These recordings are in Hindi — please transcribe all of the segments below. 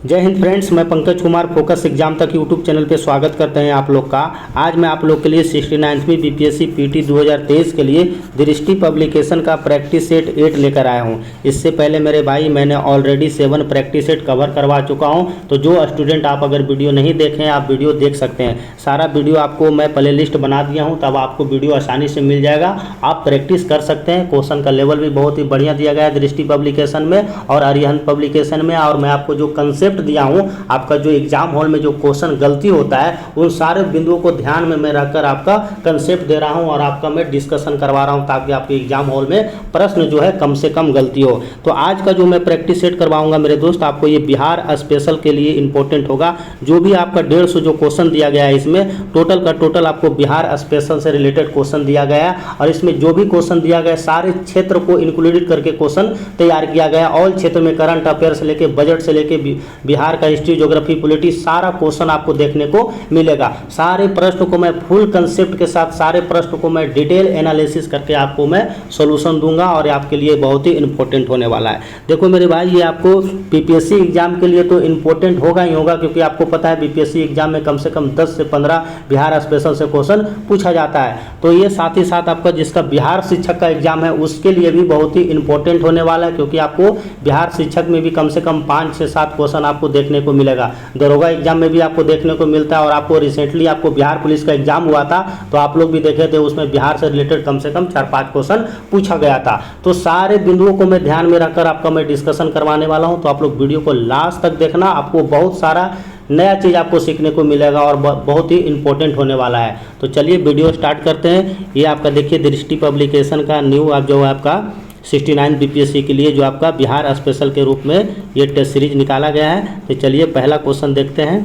जय हिंद फ्रेंड्स, मैं पंकज कुमार फोकस एग्जाम तक यूट्यूब चैनल पे स्वागत करते हैं आप लोग का। आज मैं आप लोग के लिए 69वीं बीपीएससी पीटी 2023 के लिए दृष्टि पब्लिकेशन का प्रैक्टिस सेट 8 लेकर आया हूं। इससे पहले मेरे भाई मैंने ऑलरेडी 7 प्रैक्टिस सेट कवर करवा चुका हूं, तो जो स्टूडेंट आप अगर वीडियो नहीं देखें आप वीडियो देख सकते हैं। सारा वीडियो आपको मैं प्ले लिस्ट बना दिया हूँ, तब आपको वीडियो आसानी से मिल जाएगा, आप प्रैक्टिस कर सकते हैं। क्वेश्चन का लेवल भी बहुत ही बढ़िया दिया गया है दृष्टि पब्लिकेशन में और अरिहंत पब्लिकेशन में। और मैं आपको जो कंसेप्ट दिया हूं, आपका जो एग्जाम हॉल में जो क्वेश्चन गलती होता है उन सारे बिंदुओं को ध्यान में मैं रखकर आपका कंसेप्ट दे रहा हूं और आपका मैं डिस्कशन करवा रहा हूं, ताकि आपके एग्जाम हॉल में प्रश्न जो है कम से कम गलती हो। तो आज का जो मैं प्रैक्टिस सेट करवाऊंगा मेरे दोस्त, आपको ये बिहार स्पेशल के लिए इंपॉर्टेंट होगा। जो भी आपका 150 जो क्वेश्चन दिया गया है, इसमें टोटल का टोटल आपको बिहार स्पेशल से रिलेटेड क्वेश्चन दिया गया है और इसमें जो भी क्वेश्चन दिया गया सारे क्षेत्र को इंक्लूडेड करके क्वेश्चन तैयार किया गया। ऑल क्षेत्र में करंट अफेयर से लेके बजट से लेके बिहार का हिस्ट्री, ज्योग्राफी, पॉलिटिक्स सारा क्वेश्चन आपको देखने को मिलेगा। सारे प्रश्न को मैं फुल कंसेप्ट के साथ, सारे प्रश्न को मैं डिटेल एनालिसिस करके आपको मैं सॉल्यूशन दूंगा और आपके लिए बहुत ही इंपॉर्टेंट होने वाला है। देखो मेरे भाई, ये आपको बीपीएससी एग्जाम के लिए तो इंपॉर्टेंट होगा ही होगा, क्योंकि आपको पता है बीपीएससी एग्जाम में कम से कम 10 से 15 बिहार स्पेशल से क्वेश्चन पूछा जाता है। तो ये साथ ही साथ आपका जिसका बिहार शिक्षक का एग्जाम है उसके लिए भी बहुत ही इंपॉर्टेंट होने वाला है, क्योंकि आपको बिहार शिक्षक में भी कम से कम 5 से 7 क्वेश्चन आपको देखने को मिलेगा। दरोगा एग्जाम में भी आपको देखने को मिलता है और आपको रिसेंटली आपको बिहार पुलिस का एग्जाम हुआ था, तो आप लोग भी देखे थे, उसमें बिहार से रिलेटेड कम से कम 4-5 क्वेश्चन पूछा गया था। तो सारे बिंदुओं को मैं ध्यान में रखकर आपका मैं डिस्कशन करवाने वाला हूं, तो आप लोग वीडियो को लास्ट तक देखना, आपको बहुत सारा नया चीज़ आपको सीखने को मिलेगा और बहुत ही इंपॉर्टेंट होने वाला है। तो चलिए वीडियो स्टार्ट करते हैं। ये आपका देखिए दृष्टि पब्लिकेशन का न्यू आप जो है आपका 69 बीपीएससी के लिए जो आपका बिहार स्पेशल के रूप में ये टेस्ट सीरीज निकाला गया है। तो चलिए पहला क्वेश्चन देखते हैं।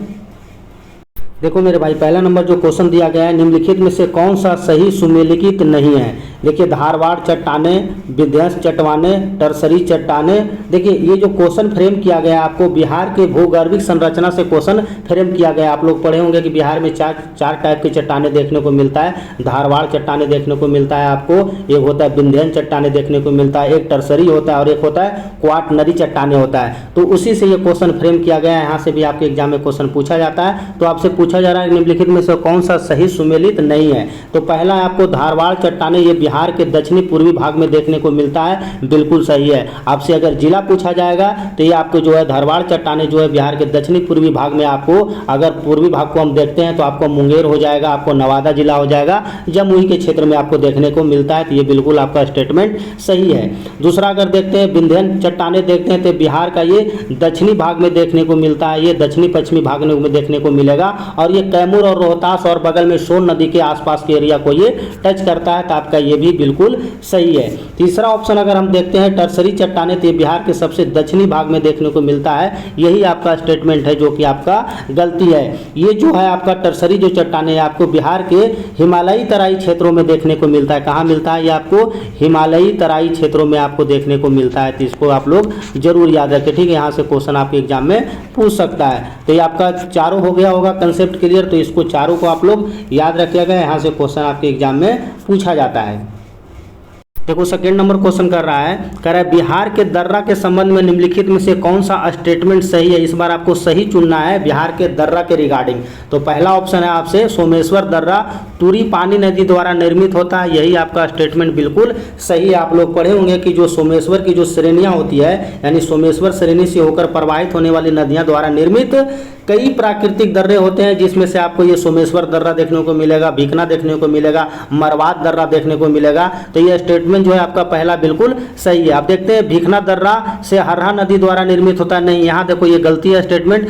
देखो मेरे भाई, पहला नंबर जो क्वेश्चन दिया गया है, निम्नलिखित में से कौन सा सही सुमेलित नहीं है। देखिए, धारवाड़ चट्टाने, विध्वंस चट्टाने, टर्सरी चट्टाने। देखिए ये जो क्वेश्चन फ्रेम किया गया आपको बिहार के भूगर्भिक संरचना से क्वेश्चन फ्रेम किया गया। आप लोग पढ़े होंगे कि बिहार में चार टाइप की चट्टाने देखने को मिलता है। धारवाड़ चट्टाने देखने को मिलता है आपको, एक होता है विंध्यन चट्टाने देखने को मिलता है, एक टर्सरी होता है और एक होता है क्वाटनरी चट्टाने होता है। तो उसी से ये क्वेश्चन फ्रेम किया गया है। यहाँ से भी आपके एग्जाम में क्वेश्चन पूछा जाता है। तो आपसे पूछा जा रहा है निम्नलिखित में से कौन सा सही सुमेलित नहीं है। तो पहला है आपको धारवाड़ चट्टाने, ये बिहार के दक्षिणी पूर्वी भाग में देखने को मिलता है, बिल्कुल सही है। आपसे अगर जिला पूछा जाएगा तो ये आपको जो है धारवाड़ चट्टाने जो है बिहार के दक्षिणी पूर्वी भाग में, आपको अगर पूर्वी भाग को हम देखते हैं तो आपको मुंगेर हो जाएगा, आपको नवादा जिला हो जाएगा, जमुई के क्षेत्र में आपको देखने को मिलता है। तो ये बिल्कुल आपका स्टेटमेंट सही है। दूसरा अगर देखते हैं विंध्यन चट्टाने देखते हैं तो बिहार का ये दक्षिणी भाग में देखने को मिलता है, ये दक्षिणी पश्चिमी भाग में देखने को मिलेगा और ये कैमूर और रोहतास और बगल में सोन नदी के आसपास के एरिया को ये टच करता है। तो आपका ये भी बिल्कुल सही है। तीसरा ऑप्शन अगर हम देखते हैं टर्सरी चट्टाने, तो ये बिहार के सबसे दक्षिणी भाग में देखने को मिलता है, यही आपका स्टेटमेंट है जो कि आपका गलती है। ये जो है आपका टर्सरी जो चट्टाने है आपको बिहार के हिमालयी तराई क्षेत्रों में देखने को मिलता है। कहाँ मिलता है? ये आपको हिमालयी तराई क्षेत्रों में आपको देखने को मिलता है। तो इसको आप लोग जरूर याद रखें, ठीक है। यहाँ से क्वेश्चन आपके एग्जाम में पूछ सकता है। तो ये आपका चारों हो गया होगा कंसेप्ट क्लियर, तो इसको चारों को आप लोग याद रखिएगा, यहाँ से क्वेश्चन आपके एग्जाम में पूछा जाता है। देखो सेकेंड नंबर क्वेश्चन कर रहा है, कह रहा है बिहार के दर्रा के संबंध में निम्नलिखित में से कौन सा स्टेटमेंट सही है। इस बार आपको सही चुनना है बिहार के दर्रा के रिगार्डिंग। तो पहला ऑप्शन है आपसे सोमेश्वर दर्रा तुरी पानी नदी द्वारा निर्मित होता है, यही आपका स्टेटमेंट बिल्कुल सही है। आप लोग पढ़े होंगे कि जो सोमेश्वर की जो श्रेणियाँ होती है, यानी सोमेश्वर श्रेणी से होकर प्रवाहित होने वाली नदियाँ द्वारा निर्मित कई प्राकृतिक दर्रे होते हैं, जिसमें से आपको ये सोमेश्वर दर्रा देखने को मिलेगा, भीखना देखने को मिलेगा, मरवाद दर्रा देखने को मिलेगा। तो ये स्टेटमेंट जो है आपका पहला बिल्कुल सही है। आप देखते हैं भीखना दर्रा से हरहा नदी द्वारा निर्मित होता है, नहीं, यहाँ देखो ये गलती है स्टेटमेंट।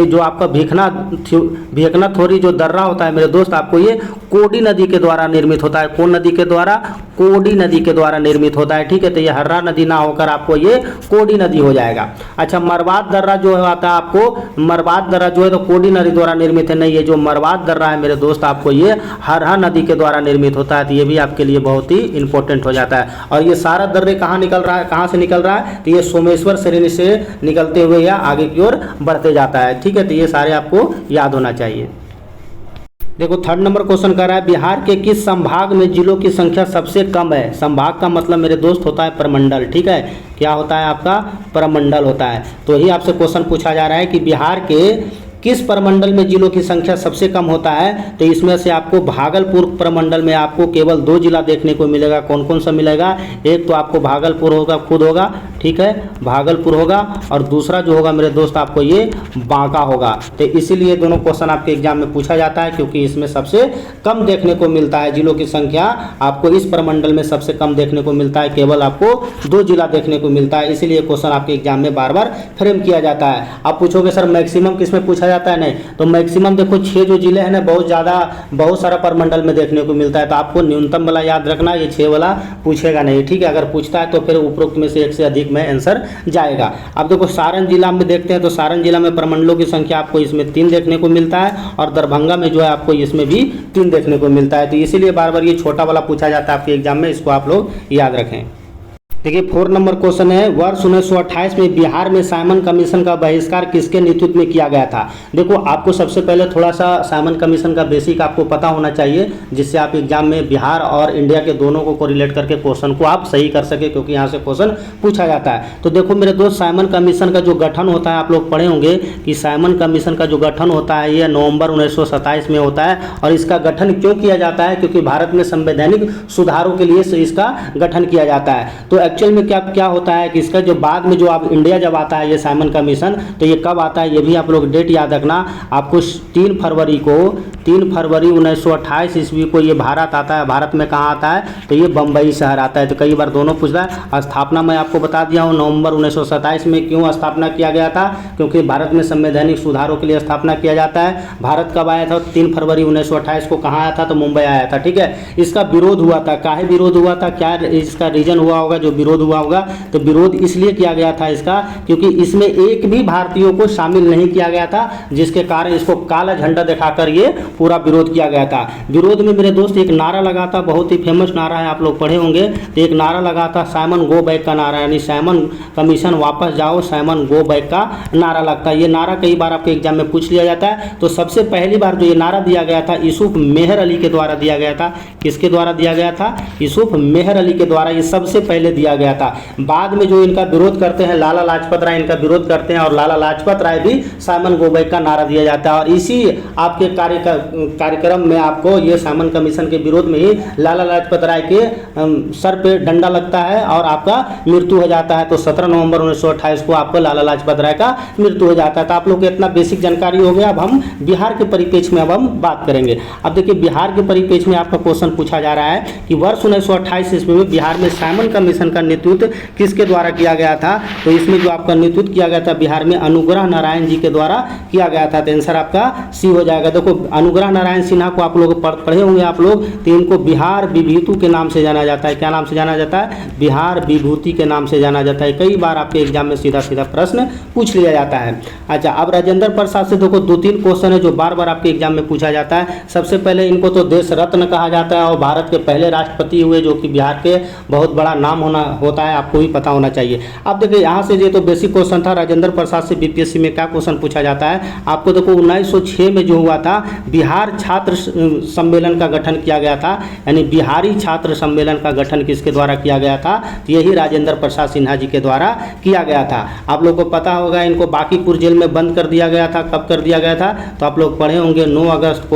जो आपका भीखना थोरी जो दर्रा होता है मेरे दोस्त, आपको ये कोडी नदी के द्वारा निर्मित होता है। कौन नदी के द्वारा? कोडी नदी के द्वारा निर्मित होता है, ठीक है। तो ये हर्रा नदी ना होकर आपको ये कोडी नदी हो जाएगा। अच्छा, मरवाद दर्रा जो है आता है आपको, मरवाद दर्रा जो है तो कोडी नदी द्वारा निर्मित है, नहीं, ये जो मरवाद दर्रा है मेरे दोस्त आपको ये हरहा नदी के द्वारा निर्मित होता है। तो ये भी आपके लिए बहुत ही इंपॉर्टेंट हो जाता है। और ये सारा दर्रे कहाँ निकल रहा है, कहाँ से निकल रहा है? तो ये सोमेश्वर श्रेणी से निकलते हुए या आगे की ओर बढ़ते जाता है, ठीक है। तो ये सारे आपको याद होना चाहिए। देखो थर्ड नंबर क्वेश्चन कर रहा है बिहार के किस संभाग में जिलों की संख्या सबसे कम है। संभाग का मतलब मेरे दोस्त होता है प्रमंडल, ठीक है, क्या होता है आपका प्रमंडल होता है। तो ही आपसे क्वेश्चन पूछा जा रहा है कि बिहार के किस प्रमंडल में जिलों की संख्या सबसे कम होता है। तो इसमें से आपको भागलपुर प्रमंडल में आपको केवल 2 जिला देखने को मिलेगा। कौन कौन सा मिलेगा, एक तो आपको भागलपुर होगा, खुद होगा, ठीक है, भागलपुर होगा, और दूसरा जो होगा मेरे दोस्त आपको ये बांका होगा। तो इसीलिए दोनों क्वेश्चन आपके एग्जाम में पूछा जाता है, क्योंकि इसमें सबसे कम देखने को मिलता है। जिलों की संख्या आपको इस प्रमंडल में सबसे कम देखने को मिलता है, केवल आपको 2 जिला देखने को मिलता है। इसीलिए क्वेश्चन आपके एग्जाम में बार बार फ्रेम किया जाता है। आप पूछोगे सर मैक्सिमम किसमें पूछा जाता है, नहीं, तो मैक्सिमम देखो 6 जो जिले हैं ना, बहुत सारा प्रमंडल में देखने को मिलता है। तो आपको न्यूनतम वाला याद रखना, ये 6 वाला पूछेगा नहीं, ठीक है। अगर पूछता है तो फिर उपरोक्त में से 1 से अधिक में आंसर जाएगा। अब देखो सारण जिला में देखते हैं, तो सारण जिला में प्रमंडलों की संख्या आपको इसमें 3 देखने को मिलता है, और दरभंगा में जो है आपको इसमें भी 3 देखने को मिलता है। तो इसीलिए बार बार ये छोटा वाला पूछा जाता है आपके एग्जाम में, इसको आप लोग याद रखें। देखिए 4 नंबर क्वेश्चन है, वर्ष 1928 में बिहार में साइमन कमीशन का बहिष्कार किसके नेतृत्व में किया गया था। देखो आपको सबसे पहले थोड़ा सा साइमन कमीशन का बेसिक आपको पता होना चाहिए, जिससे आप एग्जाम में बिहार और इंडिया के दोनों को कोरिलेट करके क्वेश्चन को आप सही कर सके, क्योंकि यहाँ से क्वेश्चन पूछा जाता है। तो देखो मेरे दोस्त साइमन कमीशन का जो गठन होता है, आप लोग पढ़े होंगे कि साइमन कमीशन का जो गठन होता है ये नवंबर 1927 में होता है। और इसका गठन क्यों किया जाता है, क्योंकि भारत में संवैधानिक सुधारों के लिए इसका गठन किया जाता है। तो एक्चुअल में क्या होता है कि इसका जो बाद में जो आप इंडिया जब आता है ये साइमन कमीशन, तो ये कब आता है ये भी आप लोग डेट याद रखना। आपको 3 फरवरी 1928 ईस्वी को ये भारत आता है। भारत में कहाँ आता है, तो ये बम्बई शहर आता है। तो कई बार दोनों पूछता है। स्थापना मैं आपको बता दिया हूँ, नवंबर 1927 में क्यों स्थापना किया गया था, क्योंकि भारत में संवैधानिक सुधारों के लिए स्थापना किया जाता है। भारत कब आया था, 3 फरवरी 1928 को कहाँ आया था, तो मुंबई आया था, ठीक है। इसका विरोध हुआ था, काहे विरोध हुआ था, क्या इसका रीजन हुआ होगा जो विरोध हुआ होगा। तो विरोध इसलिए किया गया था इसका, क्योंकि इसमें एक भी भारतीयों को शामिल नहीं किया गया था, जिसके कारण इसको काला झंडा दिखाकर ये पूरा विरोध किया गया था। विरोध में मेरे दोस्त एक नारा लगा था, बहुत ही फेमस नारा है, आप लोग पढ़े होंगे। तो एक नारा लगा था साइमन गो बैक का नारा, यानी साइमन कमीशन वापस जाओ, साइमन गो बैक का नारा लगता है। ये नारा कई बार आपके एग्जाम में पूछ लिया जाता है। तो सबसे पहली बार जो ये नारा दिया गया था यूसुफ मेहर अली के द्वारा दिया गया था। किसके द्वारा दिया गया था, यूसुफ मेहर अली के द्वारा ये सबसे पहले दिया गया था। बाद में जो इनका विरोध करते हैं लाला लाजपत राय, इनका विरोध करते हैं, और लाला लाजपत राय भी साइमन गो बैक का नारा दिया जाता है। और इसी आपके कार्यक्रम में आपको ये साइमन कमीशन के विरोध में ही लाला लाजपत राय के सर पे डंडा लगता है और आपका मृत्यु हो जाता है। तो 17 नवंबर 1928 को आपको लाला लाजपत राय का मृत्यु हो जाता है। तो आप लोग को इतना बेसिक जानकारी हो गया। अब हम बिहार के परिप्रेक्ष्य में अब हम बात करेंगे। अब देखिए बिहार के परिप्रेक्ष्य में आपका क्वेश्चन पूछा जा रहा है कि वर्ष 1928 ईस्वी में बिहार में साइमन कमीशन का नेतृत्व किसके द्वारा किया गया था। तो इसमें जो आपका नेतृत्व किया गया था बिहार में अनुग्रह नारायण जी के द्वारा किया गया था। तो आंसर आपका सी हो जाएगा। देखो अनुग्रह नारायण सिन्हा को आप लोग पढ़े होंगे आप लोग, तो इनको बिहार विभूति के नाम से जाना जाता है। क्या नाम से जाना जाता है, बिहार विभूति के नाम से जाना जाता है। कई बार आपके एग्जाम में सीधा सीधा प्रश्न पूछ लिया जाता है। अच्छा, अब राजेंद्र प्रसाद से देखो 2-3 क्वेश्चन है जो बार बार आपके एग्जाम में पूछा जाता है। सबसे पहले इनको तो देश रत्न कहा जाता है और भारत के पहले राष्ट्रपति हुए, जो कि बिहार के बहुत बड़ा नाम होता है, आपको भी पता होना चाहिए। अब देखिए यहाँ से ये तो बेसिक क्वेश्चन था। राजेंद्र प्रसाद से बीपीएससी में क्या क्वेश्चन पूछा जाता है आपको, देखो 1906 में जो हुआ था बिहार छात्र सम्मेलन का गठन किया गया था, यानी बिहारी छात्र सम्मेलन का गठन किसके द्वारा किया गया था, तो यही राजेंद्र प्रसाद सिन्हा जी के द्वारा किया गया था। आप लोग को पता होगा इनको बांकीपुर जेल में बंद कर दिया गया था। कब कर दिया गया था, तो आप लोग पढ़े होंगे 9 अगस्त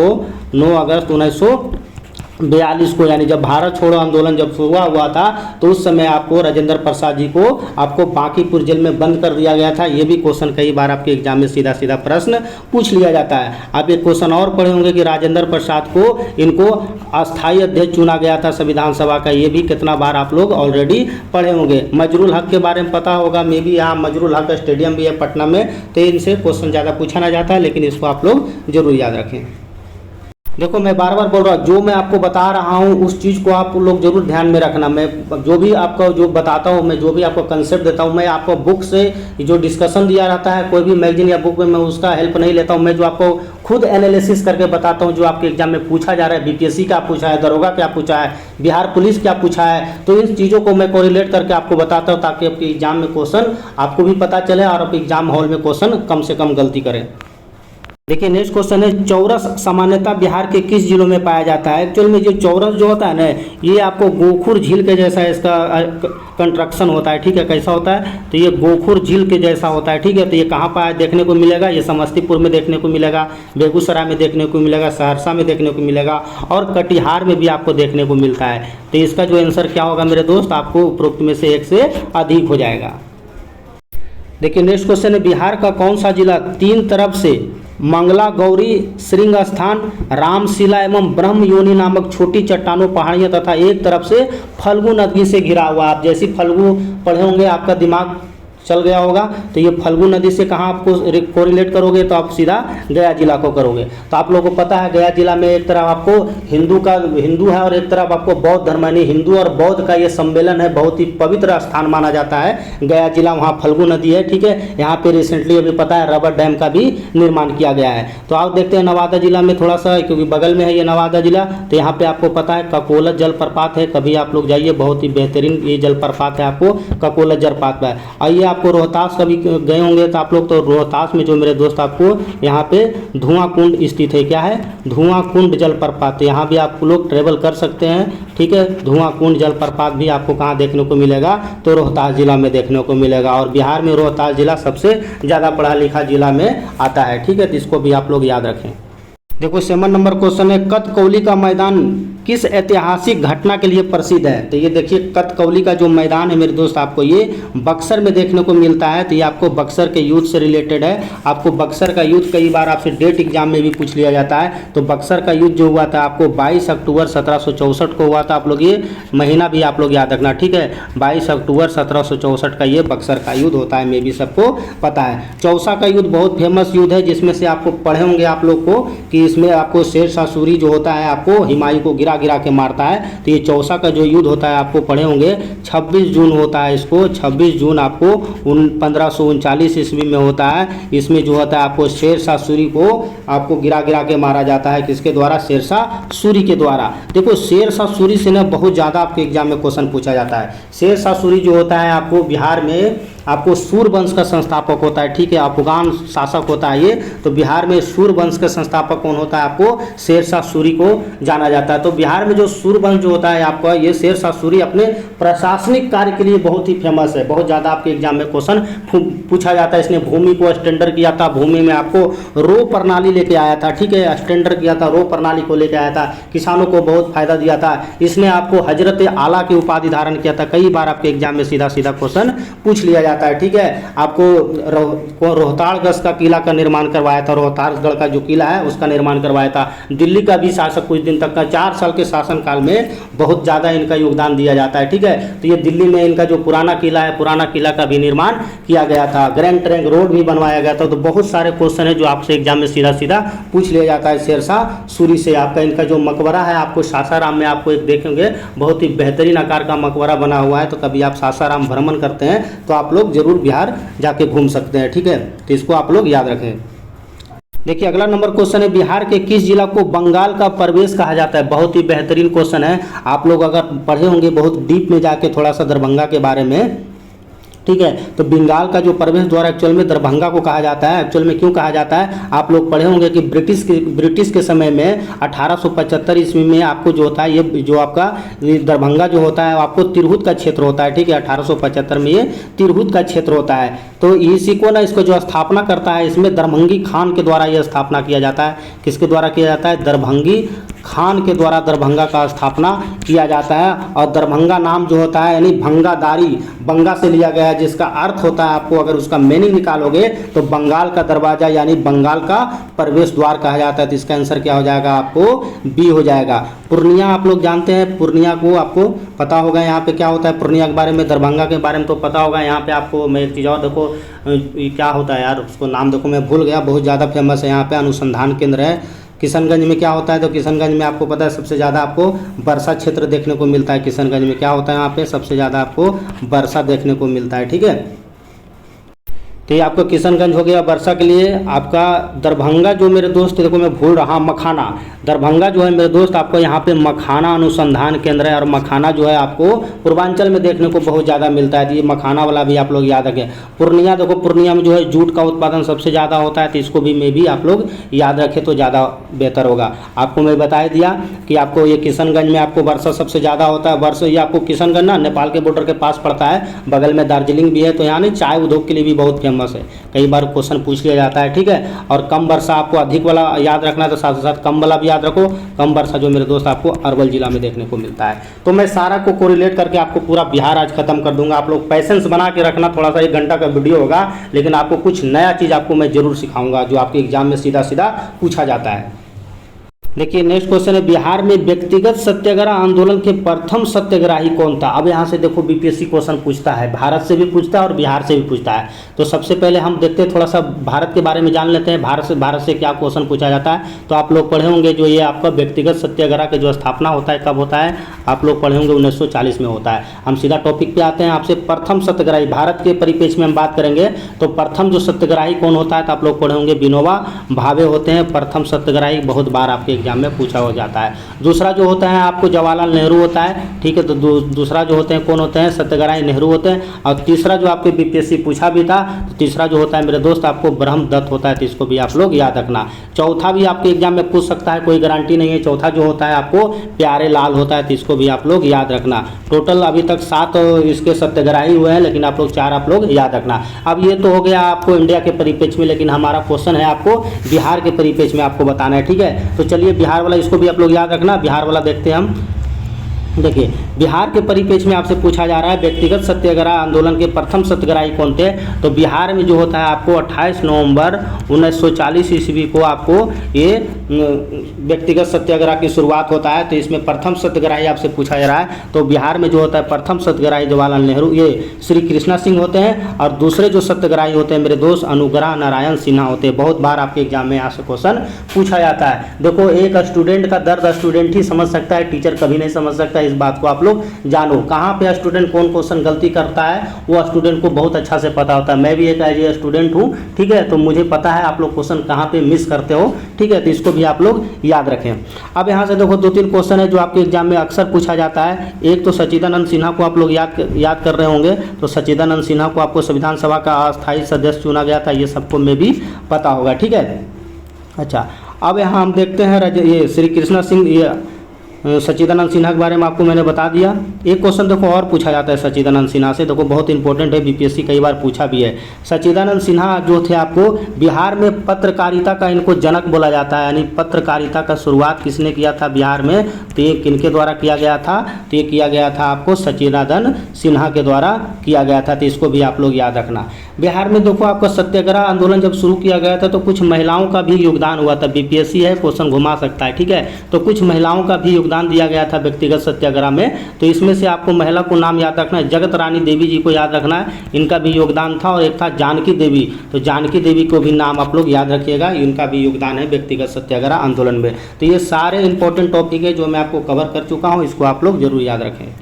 1942 को, यानी जब भारत छोड़ो आंदोलन जब शुरू हुआ था तो उस समय आपको राजेंद्र प्रसाद जी को आपको बांकीपुर जेल में बंद कर दिया गया था। ये भी क्वेश्चन कई बार आपके एग्जाम में सीधा सीधा प्रश्न पूछ लिया जाता है। आप एक क्वेश्चन और पढ़े होंगे कि राजेंद्र प्रसाद को इनको अस्थायी अध्यक्ष चुना गया था संविधान सभा का। ये भी कितना बार आप लोग ऑलरेडी पढ़े होंगे। मजरूल हक के बारे में पता होगा, मे बी यहाँ मजरूल हक स्टेडियम भी है पटना में, तो इनसे क्वेश्चन ज़्यादा पूछा ना जाता है, लेकिन इसको आप लोग जरूर याद रखें। देखो मैं बार बार बोल रहा हूँ, जो मैं आपको बता रहा हूँ उस चीज़ को आप लोग जरूर ध्यान में रखना। मैं जो भी आपको जो बताता हूँ, मैं जो भी आपको कंसेप्ट देता हूँ, मैं आपको बुक से जो डिस्कशन दिया रहता है कोई भी मैगजीन या बुक में, मैं उसका हेल्प नहीं लेता हूँ। मैं जो आपको खुद एनालिसिस करके बताता हूँ, जो आपके एग्जाम में पूछा जा रहा है, बीपीएससी क्या पूछा है, दरोगा क्या पूछा है, बिहार पुलिस क्या पूछा है, तो इन चीज़ों को मैं कोरिलेट करके आपको बताता हूँ, ताकि आपके एग्जाम में क्वेश्चन आपको भी पता चले और आप एग्जाम हॉल में क्वेश्चन कम से कम गलती करें। देखिए नेक्स्ट क्वेश्चन है, चौरस सामान्यतः बिहार के किस जिलों में पाया जाता है। एक्चुअल में जो चौरस जो होता है ना, ये आपको गोखुर झील के जैसा इसका कंस्ट्रक्शन होता है, ठीक है। कैसा होता है, तो ये गोखुर झील के जैसा होता है, ठीक है। तो ये कहाँ पर देखने को मिलेगा, ये समस्तीपुर में देखने को मिलेगा, बेगूसराय में देखने को मिलेगा, सहरसा में देखने को मिलेगा और कटिहार में भी आपको देखने को मिलता है। तो इसका जो आंसर क्या होगा मेरे दोस्त, आपको उपरोक्त में से एक से अधिक हो जाएगा। देखिए नेक्स्ट क्वेश्चन है, बिहार का कौन सा जिला तीन तरफ से मंगला गौरी, श्रृंग स्थान, रामशिला एवं ब्रह्म योनि नामक छोटी चट्टानों, पहाड़ियां तथा एक तरफ से फल्गु नदी से घिरा हुआ। आप जैसी फल्गु पढ़े होंगे आपका दिमाग चल गया होगा, तो ये फल्गु नदी से कहाँ आपको कोरिलेट करोगे, तो आप सीधा गया जिला को करोगे। तो आप लोगों को पता है गया जिला में एक तरफ आपको हिंदू है और एक तरफ आपको बौद्ध धर्म, यानी हिंदू और बौद्ध का ये सम्मेलन है, बहुत ही पवित्र स्थान माना जाता है गया जिला। वहाँ फल्गु नदी है, ठीक है। यहाँ पे रिसेंटली अभी पता है रबर डैम का भी निर्माण किया गया है। तो आप देखते हैं नवादा जिला में थोड़ा सा, क्योंकि बगल में है ये नवादा जिला, तो यहाँ पे आपको पता है ककोलत जलप्रपात है। कभी आप लोग जाइए, बहुत ही बेहतरीन ये जलप्रपात है, आपको ककोलत जलप्रपात है। आइए आपको रोहतास कभी गए होंगे तो आप लोग, तो रोहतास में जो मेरे दोस्त आपको यहाँ पे धुआं कुंड स्थित है, क्या है, धुआं कुंड जलप्रपात। यहाँ भी आप लोग ट्रेवल कर सकते हैं, ठीक है। धुआं कुंड जलप्रपात भी आपको कहाँ देखने को मिलेगा, तो रोहतास जिला में देखने को मिलेगा। और बिहार में रोहतास जिला सबसे ज़्यादा पढ़ा लिखा जिला में आता है, ठीक है। तो इसको भी आप लोग याद रखें। देखो 7 नंबर क्वेश्चन है, कतकौली का मैदान किस ऐतिहासिक घटना के लिए प्रसिद्ध है। तो ये देखिए कतकौली का जो मैदान है मेरे दोस्त, आपको ये बक्सर में देखने को मिलता है। तो ये आपको बक्सर के युद्ध से रिलेटेड है। आपको बक्सर का युद्ध कई बार आपसे डेट एग्जाम में भी पूछ लिया जाता है। तो बक्सर का युद्ध जो हुआ था आपको 22 अक्टूबर 1764 को हुआ था। आप लोग ये महीना भी आप लोग याद रखना, ठीक है। 22 अक्टूबर 1764 का ये बक्सर का युद्ध होता है, मे भी सबको पता है। चौसा का युद्ध बहुत फेमस युद्ध है, जिसमें से आपको पढ़े होंगे आप लोग को कि इसमें आपको शेर शाह सूरी जो होता है आपको हुमायूं को गिरा के मारता है। तो ये चौसा का जो युद्ध होता है आपको पढ़े होंगे 26 जून होता है। इसको 26 जून आपको 1539 ईस्वी में होता है। इसमें जो होता है आपको शेर शाह सूरी को आपको गिरा के मारा जाता है। किसके द्वारा, शेर शाह सूरी के द्वारा। देखो शेर शाह सूरी से ना बहुत ज़्यादा आपके एग्जाम में क्वेश्चन पूछा जाता है। शेर शाह सूरी जो होता है आपको बिहार में आपको सूर वंश का संस्थापक होता है, ठीक है। अफगान शासक होता है ये। तो बिहार में सूर वंश का संस्थापक कौन होता है, आपको शेर शाह सूरी को जाना जाता है। तो बिहार में जो सूर वंश जो होता है आपका, ये शेर शाह सूरी अपने प्रशासनिक कार्य के लिए बहुत ही फेमस है। बहुत ज़्यादा आपके एग्जाम में क्वेश्चन पूछा जाता है। इसने भूमि को स्टैंडर्ड किया था, भूमि में आपको रो प्रणाली लेके आया था, ठीक है। स्टैंडर्ड किया था, रो प्रणाली को लेके आया था, किसानों को बहुत फायदा दिया था। इसने आपको हजरत आला की उपाधि धारण किया था। कई बार आपके एग्जाम में सीधा क्वेश्चन पूछ लिया जाता है, ठीक है। आपको रोहतासगढ़ का किला का निर्माण करवाया था, रोहतासगढ़ का जो किला है उसका निर्माण करवाया था। दिल्ली का भी शासक कुछ दिन तक का 4 साल के शासनकाल में बहुत ज़्यादा इनका योगदान दिया जाता है, ठीक है। तो ये दिल्ली में इनका जो पुराना किला है, पुराना किला का भी निर्माण किया गया था। ग्रैंड ट्रंक रोड भी बनवाया गया था। तो बहुत सारे क्वेश्चन है जो आपसे एग्जाम में सीधा पूछ लिया जाता है शेर शाह सूरी से। आपका इनका जो मकबरा है आपको सासाराम में आपको एक देखेंगे, बहुत ही बेहतरीन आकार का मकबरा बना हुआ है। तो कभी आप सासाराम भ्रमण करते हैं तो आप लोग जरूर बिहार जाके घूम सकते हैं, ठीक है। तो इसको आप लोग याद रखें। देखिए अगला नंबर क्वेश्चन है, बिहार के किस जिला को बंगाल का प्रवेश कहा जाता है। बहुत ही बेहतरीन क्वेश्चन है। आप लोग अगर पढ़े होंगे बहुत डीप में जाके थोड़ा सा दरभंगा के बारे में, ठीक है। तो बंगाल का जो प्रवेश द्वार एक्चुअल में दरभंगा को कहा जाता है। एक्चुअल में क्यों कहा जाता है, आप लोग पढ़े होंगे कि ब्रिटिश के समय में 1875 ईस्वी में आपको जो होता है ये जो आपका दरभंगा जो होता है आपको तिरहुत का क्षेत्र होता है, ठीक है। 1875 में ये तिरहुत का क्षेत्र होता है। तो इसी को ना इसको जो स्थापना करता है इसमें दरभंगी खान के द्वारा यह स्थापना किया जाता है। किसके द्वारा किया जाता है, दरभंगी खान के द्वारा दरभंगा का स्थापना किया जाता है। और दरभंगा नाम जो होता है यानी भंगादारी, बंगा से लिया गया है, जिसका अर्थ होता है आपको अगर उसका मीनिंग निकालोगे तो बंगाल का दरवाजा यानी बंगाल का प्रवेश द्वार कहा जाता है। तो इसका आंसर क्या हो जाएगा, आपको बी हो जाएगा। पूर्णिया आप लोग जानते हैं, पूर्णिया को आपको पता होगा यहाँ पे क्या होता है पूर्णिया के बारे में, दरभंगा के बारे में तो पता होगा। यहाँ पे आपको मैं एक चीज़ और देखो, क्या होता है यार उसको नाम देखो मैं भूल गया, बहुत ज़्यादा फेमस है। यहाँ पे अनुसंधान केंद्र है। किशनगंज में क्या होता है, तो किशनगंज में आपको पता है सबसे ज़्यादा आपको वर्षा क्षेत्र देखने को मिलता है। किशनगंज में क्या होता है, यहाँ पे सबसे ज़्यादा आपको वर्षा देखने को मिलता है, ठीक है। तो ये आपका किशनगंज हो गया। वर्षा के लिए आपका दरभंगा जो मेरे दोस्त, देखो मैं भूल रहा, मखाना, दरभंगा जो है मेरे दोस्त आपको यहाँ पे मखाना अनुसंधान केंद्र है, और मखाना जो है आपको पूर्वांचल में देखने को बहुत ज़्यादा मिलता है। तो ये मखाना वाला भी आप लोग याद रखें। पूर्णिया, देखो पूर्णिया में जो है जूट का उत्पादन सबसे ज़्यादा होता है, तो इसको भी मे भी आप लोग याद रखें तो ज़्यादा बेहतर होगा। आपको मैं बता दिया कि आपको ये किशनगंज में आपको वर्षा सबसे ज़्यादा होता है। वर्षा ये आपको किशनगंज ना नेपाल के बॉर्डर के पास पड़ता है, बगल में दार्जिलिंग भी है, तो यहाँ नहीं चाय उद्योग के लिए भी बहुत फेमस है। कई बार क्वेश्चन पूछ लिया जाता है, ठीक है। और कम वर्षा आपको अधिक वाला याद रखना है, तो साथ साथ कम वाला भी याद रखो। कम वर्षा जो मेरे दोस्त आपको अरवल जिला में देखने को मिलता है। तो मैं सारा को कोरिलेट करके आपको पूरा बिहार आज खत्म कर दूंगा। आप लोग पैसेंस बना के रखना, थोड़ा सा 1 घंटा का वीडियो होगा, लेकिन आपको कुछ नया चीज़ आपको मैं जरूर सिखाऊंगा जो आपके एग्जाम में सीधा सीधा पूछा जाता है। देखिए नेक्स्ट क्वेश्चन है, बिहार में व्यक्तिगत सत्याग्रह आंदोलन के प्रथम सत्याग्रही कौन था। अब यहाँ से देखो बीपीएससी क्वेश्चन पूछता है, भारत से भी पूछता है और बिहार से भी पूछता है। तो सबसे पहले हम देखते हैं, थोड़ा सा भारत के बारे में जान लेते हैं, भारत से क्या क्वेश्चन पूछा जाता है। तो आप लोग पढ़े होंगे जो ये आपका व्यक्तिगत सत्याग्रह की जो स्थापना होता है कब होता है, आप लोग पढ़े होंगे 1940 में होता है। हम सीधा टॉपिक पे आते हैं, आपसे प्रथम सत्याग्रही भारत के परिप्रेक्ष्य में हम बात करेंगे। तो प्रथम जो सत्याग्रही कौन होता है, तो आप लोग पढ़े होंगे विनोबा भावे होते हैं प्रथम सत्याग्रही, बहुत बार आपके एग्जाम में पूछा हो जाता है। दूसरा जो होता है आपको जवाहरलाल नेहरू होता है, ठीक है। तो दूसरा जो होते हैं कौन होते हैं, सत्याग्रही नेहरू होते हैं। और तीसरा जो आपके बीपीएससी पूछा भी था, तो तीसरा जो होता है मेरे दोस्त आपको ब्रह्मदत्त होता है, तो इसको भी आप लोग याद रखना। चौथा भी आपके एग्जाम में पूछ सकता है, कोई गारंटी नहीं है। चौथा जो होता है आपको प्यारे लाल होता है, तो इसको भी आप लोग याद रखना। टोटल अभी तक 7 इसके सत्याग्रही हुए हैं, लेकिन आप लोग 4 आप लोग याद रखना। अब ये तो हो गया आपको इंडिया के परिप्रेक्ष्य में, लेकिन हमारा क्वेश्चन है आपको बिहार के परिप्रेक्ष्य में आपको बताना है, ठीक है। तो चलिए बिहार वाला इसको भी आप लोग याद रखना। बिहार वाला देखते हैं हम। देखिए बिहार के परिप्रेक्ष्य में आपसे पूछा जा रहा है व्यक्तिगत सत्याग्रह आंदोलन के प्रथम सत्याग्रही कौन थे। तो बिहार में जो होता है आपको 28 नवंबर 1940 ईस्वी को आपको ये व्यक्तिगत सत्याग्रह की शुरुआत होता है। तो इसमें प्रथम सत्याग्रही आपसे पूछा जा रहा है। तो बिहार में जो होता है प्रथम सत्याग्रही जवाहरलाल नेहरू, ये श्री कृष्णा सिंह होते हैं। और दूसरे जो सत्याग्रही होते हैं मेरे दोस्त अनुग्रह नारायण सिन्हा होते हैं। बहुत बार आपके एग्जाम में यहाँ से क्वेश्चन पूछा जाता है। देखो एक स्टूडेंट का दर्द स्टूडेंट ही समझ सकता है, टीचर कभी नहीं समझ सकता। इस बात को आप लोग जानो, कहाँ पे स्टूडेंट कौन क्वेश्चन गलती करता है वो स्टूडेंट को बहुत अच्छा से पता होता है। मैं भी एक ऐसे स्टूडेंट हूँ, ठीक है। तो मुझे पता है आप लोग क्वेश्चन कहाँ पे मिस करते हो, ठीक है। तो इसको भी आप लोग याद रखें। अब यहाँ से देखो 2-3 क्वेश्चन है जो आपके एग्जाम में अक्सर पूछा जाता है। एक तो सच्चिदानंद सिन्हा को आप लोग याद कर रहे होंगे। तो सच्चिदानंद सिन्हा को आपको संविधान सभा का अस्थायी सदस्य चुना गया था, ये सबको में भी पता होगा, ठीक है। अच्छा अब यहाँ हम देखते हैं ये श्री कृष्णा सिंह, ये सच्चिदानंद सिन्हा के बारे में आपको मैंने बता दिया। एक क्वेश्चन देखो और पूछा जाता है सच्चिदानंद सिन्हा से, देखो बहुत इंपॉर्टेंट है, बीपीएससी कई बार पूछा भी है। सच्चिदानंद सिन्हा जो थे आपको बिहार में पत्रकारिता का इनको जनक बोला जाता है, यानी पत्रकारिता का शुरुआत किसने किया था बिहार में, तो ये किनके द्वारा किया गया था, तो ये किया गया था आपको सच्चिदानंद सिन्हा के द्वारा किया गया था। तो इसको भी आप लोग याद रखना। बिहार में देखो आपका सत्याग्रह आंदोलन जब शुरू किया गया था तो कुछ महिलाओं का भी योगदान हुआ था। बीपीएससी है, क्वेश्चन घुमा सकता है, ठीक है। तो कुछ महिलाओं का भी योगदान दिया गया था व्यक्तिगत सत्याग्रह में। तो इसमें से आपको महिला को नाम याद रखना है, जगत रानी देवी जी को याद रखना है, इनका भी योगदान था। और एक था जानकी देवी, तो जानकी देवी को भी नाम आप लोग याद रखिएगा, इनका भी योगदान है व्यक्तिगत सत्याग्रह आंदोलन में। तो ये सारे इंपॉर्टेंट टॉपिक है जो मैं आपको कवर कर चुका हूँ, इसको आप लोग जरूर याद रखें।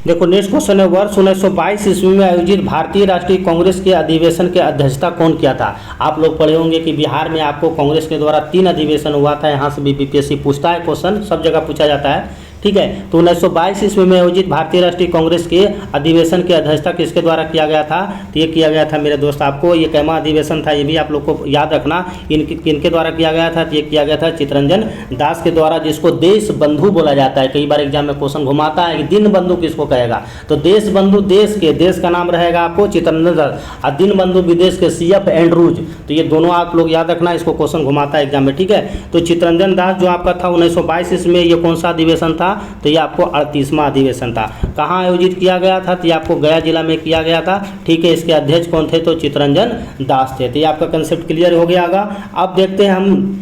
देखो नेक्स्ट क्वेश्चन है, वर्ष 1922 ईस्वी में आयोजित भारतीय राष्ट्रीय कांग्रेस के अधिवेशन के अध्यक्षता कौन किया था। आप लोग पढ़े होंगे कि बिहार में आपको कांग्रेस के द्वारा 3 अधिवेशन हुआ था। यहाँ से भी बीपीएससी पूछता है क्वेश्चन, सब जगह पूछा जाता है, ठीक है। तो 1922 ईस्वी में आयोजित भारतीय राष्ट्रीय कांग्रेस के अधिवेशन की अध्यक्षता किसके द्वारा किया गया था, तो ये किया गया था मेरे दोस्त आपको, ये कैमा अधिवेशन था, ये भी आप लोग को याद रखना। किनके द्वारा किया गया था, तो ये किया गया था चित्तरंजन दास के द्वारा, जिसको देश बंधु बोला जाता है। कई बार एग्जाम में क्वेश्चन घुमाता है कि दिन बंधु किसको कहेगा, तो देश बंधु देश का नाम रहेगा आपको चित्तरंजन दास, और दिन बंधु विदेश के CF एंड्रूज। तो ये दोनों आप लोग याद रखना, इसको क्वेश्चन घुमाता है एग्जाम में, ठीक है। तो चित्तरंजन दास जो आपका था 1922 में, ये कौन सा अधिवेशन था, तो ये आपको 38वां अधिवेशन था। कहाँ आयोजित किया गया था, तो ये आपको गया जिला में किया गया था, ठीक है। इसके अध्यक्ष कौन थे, तो चित्तरंजन दास थे। तो ये आपका कंसेप्ट क्लियर हो गया होगा। अब देखते हैं हम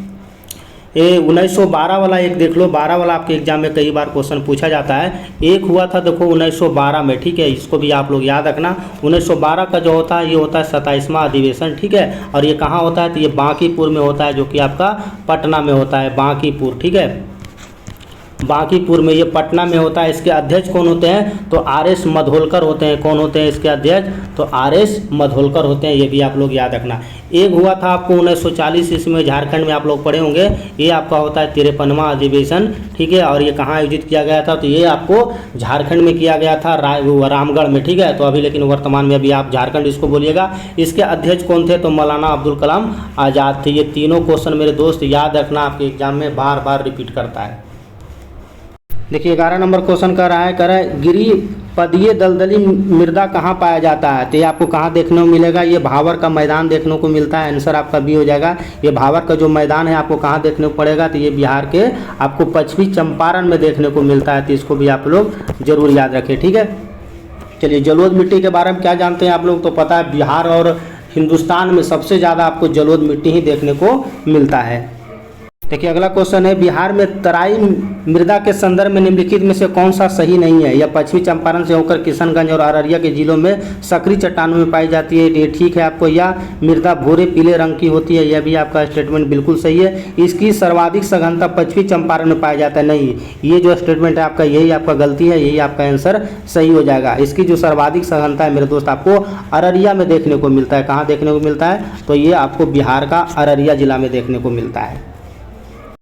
ये 1912 वाला, एक देख लो, 12 वाला आपके एग्जाम में कई बार क्वेश्चन पूछा जाता है। एक हुआ था देखो 1912 में, ठीक है, इसको भी आप लोग याद रखना। 1912 का जो होता है ये होता है 27वां अधिवेशन, ठीक है। और ये कहाँ होता है, तो ये बांकीपुर में होता है, जो कि आपका पटना में होता है, बांकीपुर, ठीक है। बांकीपुर में, ये पटना में होता है। इसके अध्यक्ष कौन होते हैं? तो आर.एस. मधोलकर होते हैं। कौन होते हैं इसके अध्यक्ष? तो आर.एस. मधोलकर होते हैं। ये भी आप लोग याद रखना। एक हुआ था आपको 1940 ईस्वी में, झारखंड में, आप लोग पढ़े होंगे। ये आपका होता है 53वां अधिवेशन, ठीक है। और ये कहाँ आयोजित किया गया था? तो ये आपको झारखंड में किया गया था, रामगढ़ में, ठीक है। तो अभी लेकिन वर्तमान में अभी आप झारखंड इसको बोलिएगा। इसके अध्यक्ष कौन थे? तो मौलाना अब्दुल कलाम आज़ाद थे। ये तीनों क्वेश्चन मेरे दोस्त याद रखना, आपके एग्जाम में बार बार रिपीट करता है। देखिए 11 नंबर क्वेश्चन कर रहा है गिरिपदीय दलदली मृदा कहाँ पाया जाता है? तो ये आपको कहाँ देखने को मिलेगा? ये भावर का मैदान देखने को मिलता है। आंसर आपका बी हो जाएगा। ये भावर का जो मैदान है आपको कहाँ देखने को पड़ेगा? तो ये बिहार के आपको पश्चिमी चंपारण में देखने को मिलता है। तो इसको भी आप लोग जरूर याद रखें, ठीक है। चलिए जलोढ़ मिट्टी के बारे में क्या जानते हैं आप लोग? तो पता है बिहार और हिंदुस्तान में सबसे ज़्यादा आपको जलोढ़ मिट्टी ही देखने को मिलता है। देखिए अगला क्वेश्चन है, बिहार में तराई मृदा के संदर्भ में निम्नलिखित में से कौन सा सही नहीं है? यह पश्चिमी चंपारण से होकर किशनगंज और अररिया के जिलों में सक्रिय चट्टानों में पाई जाती है। ये ठीक है आपको। यह मृदा भूरे पीले रंग की होती है। यह भी आपका स्टेटमेंट बिल्कुल सही है। इसकी सर्वाधिक सघनता पश्चिमी चंपारण में पाया जाता है। नहीं, ये जो स्टेटमेंट है आपका, यही आपका गलती है। यही आपका आंसर सही हो जाएगा। इसकी जो सर्वाधिक सघनता है मेरे दोस्त आपको अररिया में देखने को मिलता है। कहाँ देखने को मिलता है? तो ये आपको बिहार का अररिया जिला में देखने को मिलता है।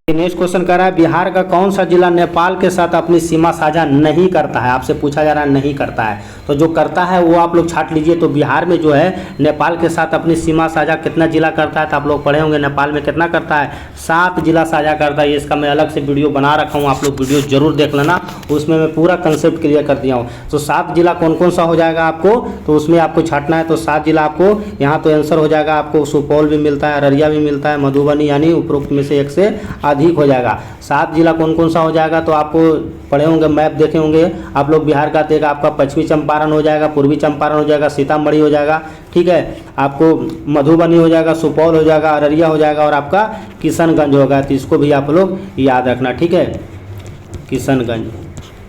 नेक्स्ट क्वेश्चन कर रहा है, बिहार का कौन सा जिला नेपाल के साथ अपनी सीमा साझा नहीं करता है? आपसे पूछा जा रहा है नहीं करता है, तो जो करता है वो आप लोग छाट लीजिए। तो बिहार में जो है नेपाल के साथ अपनी सीमा साझा कितना जिला करता है? तो आप लोग पढ़े होंगे नेपाल में कितना करता है? 7 जिला साझा करता है। इसका मैं अलग से वीडियो बना रखा हूँ, आप लोग वीडियो जरूर देख लेना। उसमें मैं पूरा कंसेप्ट क्लियर कर दिया हूँ। तो 7 जिला कौन कौन सा हो जाएगा आपको? तो उसमें आपको छाटना है। तो 7 जिला आपको यहाँ तो आंसर हो जाएगा। आपको सुपौल भी मिलता है, अररिया भी मिलता है, मधुबनी, यानी उपरोक्त में से एक से अधिक हो जाएगा। 7 जिला कौन कौन सा हो जाएगा? तो आपको पढ़े होंगे, मैप देखे होंगे आप लोग। बिहार का देगा आपका पश्चिमी चंपारण हो जाएगा, पूर्वी चंपारण हो जाएगा, सीतामढ़ी हो जाएगा, ठीक है। आपको मधुबनी हो जाएगा, सुपौल हो जाएगा, अररिया हो जाएगा और आपका किशनगंज होगा। तो इसको भी आप लोग याद रखना, ठीक है। किशनगंज,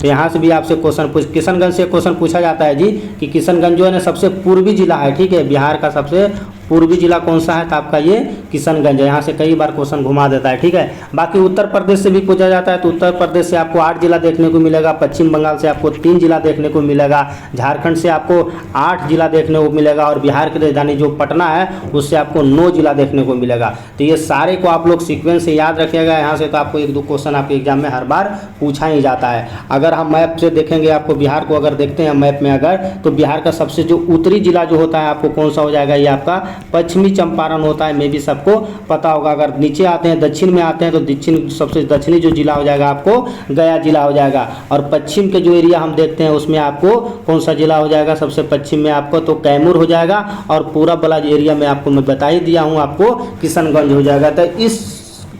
तो यहाँ से भी आपसे किशनगंज से क्वेश्चन पूछा जाता है जी कि किशनगंज जो है ना सबसे पूर्वी जिला है, ठीक है। बिहार का सबसे पूर्वी जिला कौन सा है? तो आपका ये किशनगंज है। यहाँ से कई बार क्वेश्चन घुमा देता है, ठीक है। बाकी उत्तर प्रदेश से भी पूछा जाता है। तो उत्तर प्रदेश से आपको 8 जिला देखने को मिलेगा, पश्चिम बंगाल से आपको 3 जिला देखने को मिलेगा, झारखंड से आपको 8 जिला देखने को मिलेगा और बिहार की राजधानी जो पटना है उससे आपको 9 जिला देखने को मिलेगा। तो ये सारे को आप लोग सीक्वेंस से याद रखिएगा। यहाँ से तो आपको 1-2 क्वेश्चन आपके एग्जाम में हर बार पूछा ही जाता है। अगर हम मैप से देखेंगे, आपको बिहार को अगर देखते हैं मैप में अगर, तो बिहार का सबसे जो उत्तरी जिला जो होता है आपको कौन सा हो जाएगा? ये आपका पश्चिमी चंपारण होता है। में भी सबको पता होगा। अगर नीचे आते हैं, दक्षिण में आते हैं, तो सबसे दक्षिणी जो जिला हो जाएगा आपको गया जिला हो जाएगा। और पश्चिम के जो एरिया हम देखते हैं उसमें आपको कौन सा जिला हो जाएगा? सबसे पश्चिम में आपको तो कैमूर हो जाएगा और पूरब वाला एरिया में आपको मैं बता ही दिया हूँ, आपको किशनगंज हो जाएगा। तो इस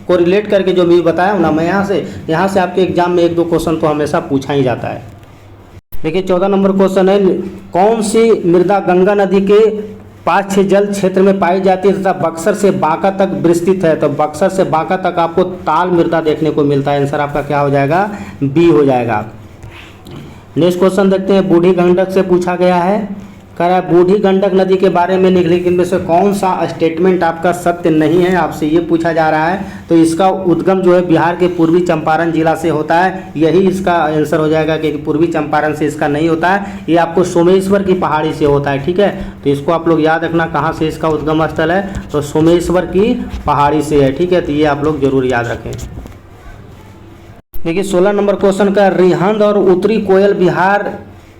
को रिलेट करके जो मैं बताया हूँ ना मैं यहाँ से आपके एग्जाम में 1-2 क्वेश्चन तो हमेशा पूछा ही जाता है। देखिए 14 नंबर क्वेश्चन है, कौन सी मृदा गंगा नदी के 5-6 जल क्षेत्र में पाई जाती है तथा बक्सर से बांका तक विस्तृत है? तो बक्सर से बांका तक आपको ताल मृदा देखने को मिलता है। आंसर आपका क्या हो जाएगा? बी हो जाएगा। नेक्स्ट क्वेश्चन देखते हैं, बूढ़ी गंडक से पूछा गया है। कह रहा है बूढ़ी गंडक नदी के बारे में निम्नलिखित में से कौन सा स्टेटमेंट आपका सत्य नहीं है? आपसे ये पूछा जा रहा है। तो इसका उद्गम जो है बिहार के पूर्वी चंपारण जिला से होता है। यही इसका आंसर हो जाएगा कि पूर्वी चंपारण से इसका नहीं होता है। ये आपको सोमेश्वर की पहाड़ी से होता है, ठीक है। तो इसको आप लोग याद रखना, कहाँ से इसका उद्गम स्थल है? तो सोमेश्वर की पहाड़ी से है, ठीक है। तो ये आप लोग जरूर याद रखें। देखिए 16 नंबर क्वेश्चन का, रिहंद और उत्तरी कोयल बिहार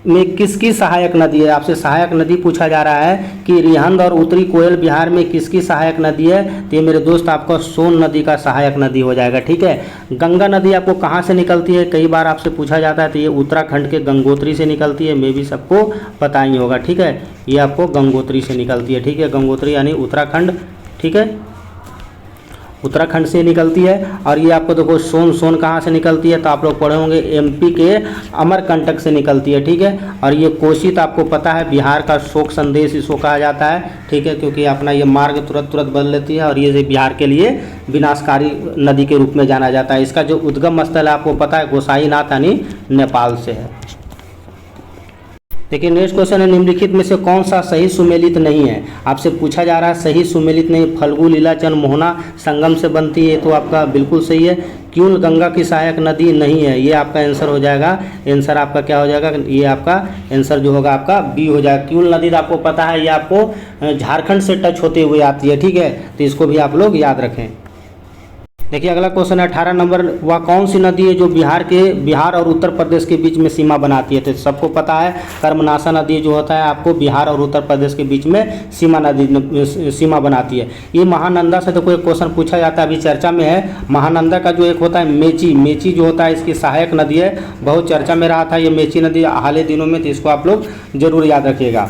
में किसकी सहायक नदी है? आपसे सहायक नदी पूछा जा रहा है कि रिहंद और उत्तरी कोयल बिहार में किसकी सहायक नदी है? तो ये मेरे दोस्त आपका सोन नदी का सहायक नदी हो जाएगा, ठीक है। गंगा नदी आपको कहाँ से निकलती है? कई बार आपसे पूछा जाता है। तो ये उत्तराखंड के गंगोत्री से निकलती है। मैं भी सबको पता ही होगा, ठीक है। ये आपको गंगोत्री से निकलती है, ठीक है। गंगोत्री यानी उत्तराखंड, ठीक है, उत्तराखंड से निकलती है। और ये आपको देखो सोन कहाँ से निकलती है? तो आप लोग पढ़े होंगे एमपी के अमरकंटक से निकलती है, ठीक है। और ये कोसी तो आपको पता है बिहार का शोक संदेश इसको कहा जाता है, ठीक है, क्योंकि अपना ये मार्ग तुरंत बदल लेती है और ये बिहार के लिए विनाशकारी नदी के रूप में जाना जाता है। इसका जो उद्गम स्थल है आपको पता है गोसाईनाथ यानी नेपाल से है। देखिए नेक्स्ट क्वेश्चन है, निम्नलिखित में से कौन सा सही सुमेलित नहीं है। आपसे पूछा जा रहा है सही सुमेलित नहीं, फल्गु लीलाचल मोहना संगम से बनती है, तो आपका बिल्कुल सही है। क्यूल गंगा की सहायक नदी नहीं है, ये आपका आंसर हो जाएगा। आंसर आपका क्या हो जाएगा, ये आपका आंसर जो होगा आपका बी हो जाएगा। क्यूल नदी तो आपको पता है, ये आपको झारखंड से टच होते हुए आती है, ठीक है, तो इसको भी आप लोग याद रखें। देखिए अगला क्वेश्चन है 18 नंबर, वह कौन सी नदी है जो बिहार और उत्तर प्रदेश के बीच में सीमा बनाती है। तो सबको पता है कर्मनाशा नदी जो होता है आपको बिहार और उत्तर प्रदेश के बीच में सीमा बनाती है। ये महानंदा से तो कोई क्वेश्चन पूछा जाता है, अभी चर्चा में है। महानंदा का जो एक होता है मेची जो होता है, इसकी सहायक नदी है, बहुत चर्चा में रहा था ये मेची नदी हाल ही दिनों में, तो इसको आप लोग जरूर याद रखिएगा,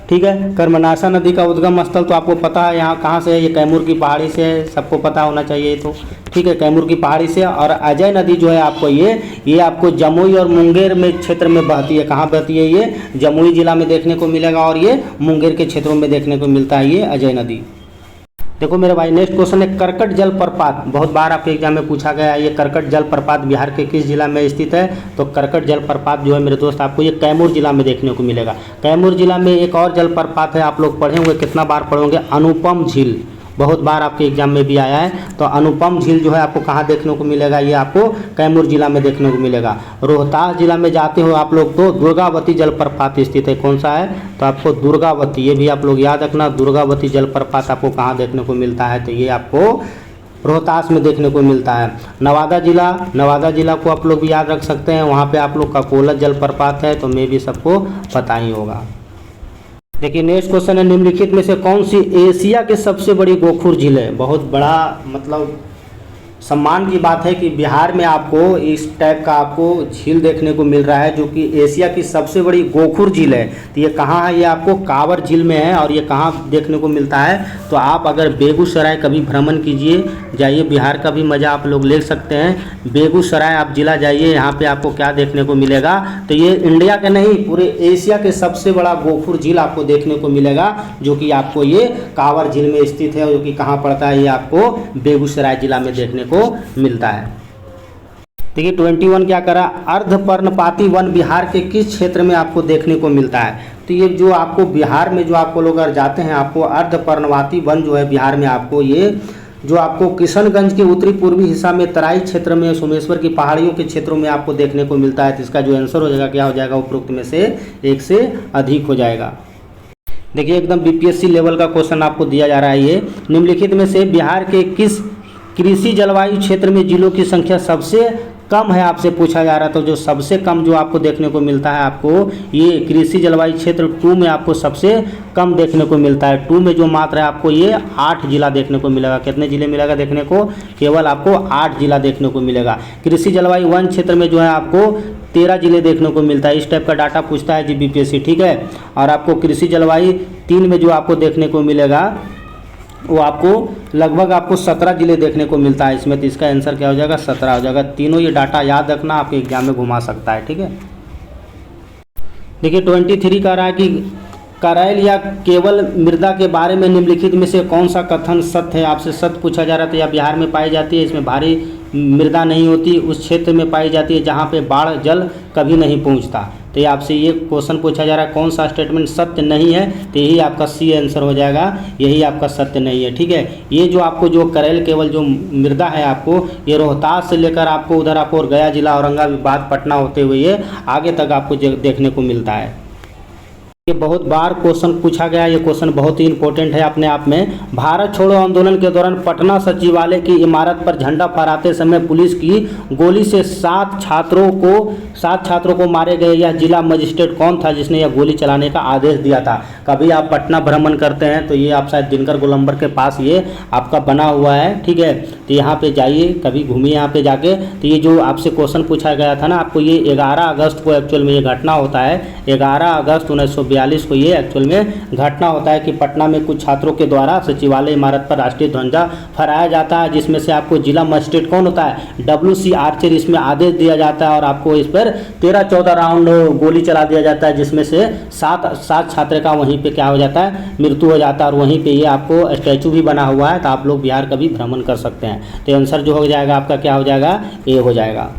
ठीक है। कर्मनाशा नदी का उद्गम स्थल तो आपको पता है यहाँ कहाँ से है, ये कैमूर की पहाड़ी से है, सबको पता होना चाहिए, तो ठीक है कैमूर की पहाड़ी से। और अजय नदी जो है आपको ये आपको जमुई और मुंगेर में क्षेत्र में बहती है। कहाँ बहती है, ये जमुई जिला में देखने को मिलेगा और ये मुंगेर के क्षेत्रों में देखने को मिलता है ये अजय नदी। देखो मेरे भाई नेक्स्ट क्वेश्चन है, करकट जलप्रपात, बहुत बार आपके एग्जाम में पूछा गया है, ये करकट जलप्रपात बिहार के किस जिला में स्थित है। तो करकट जलप्रपात जो है मेरे दोस्त आपको ये कैमूर जिला में देखने को मिलेगा। कैमूर जिला में एक और जलप्रपात है, आप लोग पढ़े होंगे, कितना बार पढ़े होंगे, अनुपम झील, बहुत बार आपके एग्जाम में भी आया है। तो अनुपम झील जो है आपको कहाँ देखने को मिलेगा, ये आपको कैमूर जिला में देखने को मिलेगा। रोहतास जिला में जाते हो आप लोग तो दुर्गावती जलप्रपात स्थित है, कौन सा है, तो आपको दुर्गावती, ये भी आप लोग याद रखना, दुर्गावती जलप्रपात आपको कहाँ देखने को मिलता है, तो ये आपको रोहतास में देखने को मिलता है। नवादा जिला को आप लोग भी याद रख सकते हैं, वहाँ पे आप लोग का कोलत जलप्रपात है, तो मैं भी सबको पता ही होगा। देखिए नेक्स्ट क्वेश्चन है, निम्नलिखित में से कौन सी एशिया की सबसे बड़ी गोखुर झील है। बहुत बड़ा मतलब सम्मान की बात है कि बिहार में आपको इस टाइप का आपको झील देखने को मिल रहा है, जो कि एशिया की सबसे बड़ी गोखुर झील है। तो ये कहाँ है, ये आपको कांवर झील में है, और ये कहाँ देखने को मिलता है, तो आप अगर बेगूसराय कभी भ्रमण कीजिए, जाइए, बिहार का भी मज़ा आप लोग ले सकते हैं। बेगूसराय आप जिला जाइए, यहाँ पे आपको क्या देखने को मिलेगा, तो ये इंडिया के नहीं पूरे एशिया के सबसे बड़ा गोखुर झील आपको देखने को मिलेगा, जो कि आपको ये कांवर झील में स्थित है, जो कि कहाँ पड़ता है, ये आपको बेगूसराय जिला में देखने को मिलता है। देखिए 21 क्या करा, अर्धपर्णपाती वन बिहार के किस क्षेत्र में आपको देखने को मिलता है। तो ये जो आपको बिहार में जो आपको लोग अगर जाते हैं, आपको अर्धपर्णपाती वन जो है बिहार में आपको ये जो आपको किशनगंज के उत्तरी पूर्वी हिस्सा में तराई क्षेत्र में सोमेश्वर की पहाड़ियों के क्षेत्रों में आपको देखने को मिलता है। तो इसका जो आंसर हो जाएगा क्या हो जाएगा, उपरोक्त में से एक से अधिक हो जाएगा। देखिए एकदम बीपीएससी लेवल का क्वेश्चन आपको दिया जा रहा है। ये निम्नलिखित में से बिहार के किस कृषि जलवायु क्षेत्र में जिलों की संख्या सबसे कम है, आपसे पूछा जा रहा था। तो जो सबसे कम जो आपको देखने को मिलता है, आपको ये कृषि जलवायु क्षेत्र 2 में आपको सबसे कम देखने को मिलता है। 2 में जो मात्रा है आपको ये 8 जिला देखने को मिलेगा। कितने जिले मिलेगा देखने को, केवल आपको 8 जिला देखने को मिलेगा। कृषि जलवायु 1 क्षेत्र में जो है आपको 13 जिले देखने को मिलता है। इस टाइप का डाटा पूछता है जी बीपीएससी, ठीक है। और आपको कृषि जलवायु 3 में जो आपको देखने को मिलेगा वो आपको लगभग आपको 17 जिले देखने को मिलता है इसमें। तो इसका आंसर क्या हो जाएगा, 17 हो जाएगा। तीनों ये डाटा याद रखना, आपके एग्जाम में घुमा सकता है, ठीक है। देखिए 23 का रहा है कि करैल या केवल मृदा के बारे में निम्नलिखित में से कौन सा कथन सत्य है। आपसे सत्य पूछा जा रहा था। या बिहार में पाई जाती है, इसमें भारी मृदा नहीं होती, उस क्षेत्र में पाई जाती है जहाँ पे बाढ़ जल कभी नहीं पहुँचता। तो ये आपसे ये क्वेश्चन पूछा जा रहा है, कौन सा स्टेटमेंट सत्य नहीं है, तो यही आपका सी आंसर हो जाएगा, यही आपका सत्य नहीं है, ठीक है। ये जो आपको जो करैल केवल जो मृदा है आपको ये रोहतास से लेकर आपको उधर आपको गया जिला, औरंगाबाद, पटना होते हुए ये आगे तक आपको देखने को मिलता है। ये बहुत बार क्वेश्चन पूछा गया, ये क्वेश्चन बहुत ही इंपॉर्टेंट है अपने आप में। भारत छोड़ो आंदोलन के दौरान पटना सचिवालय की इमारत पर झंडा फहराते समय पुलिस की गोली से 7 छात्रों को मारे गए। यह जिला मजिस्ट्रेट कौन था जिसने यह गोली चलाने का आदेश दिया था। कभी आप पटना भ्रमण करते हैं तो ये आप शायद दिनकर गोलंबर के पास ये आपका बना हुआ है, ठीक है। तो यहाँ पे जाइए, कभी घूमिए यहाँ पे जाके। तो ये जो आपसे क्वेश्चन पूछा गया था ना आपको, ये 11 अगस्त को एक्चुअल में ये घटना होता है। 11 अगस्त 1942 को ये एक्चुअल में घटना होता है कि पटना में कुछ छात्रों के द्वारा सचिवालय इमारत पर राष्ट्रीय ध्वजा फहराया जाता है, जिसमें से आपको जिला मजिस्ट्रेट कौन होता है, WC आर्चर, इसमें आदेश दिया जाता है और आपको इस पर 13-14 राउंड गोली चला दिया जाता है, जिसमें से 7 छात्र का वहीं पे क्या हो जाता है, मृत्यु हो जाता है। और वहीं पे ये आपको स्टैचू भी बना हुआ है, तो आप लोग बिहार का भी भ्रमण कर सकते हैं। तो आंसर जो हो जाएगा आपका क्या हो जाएगा, ए हो जाएगा।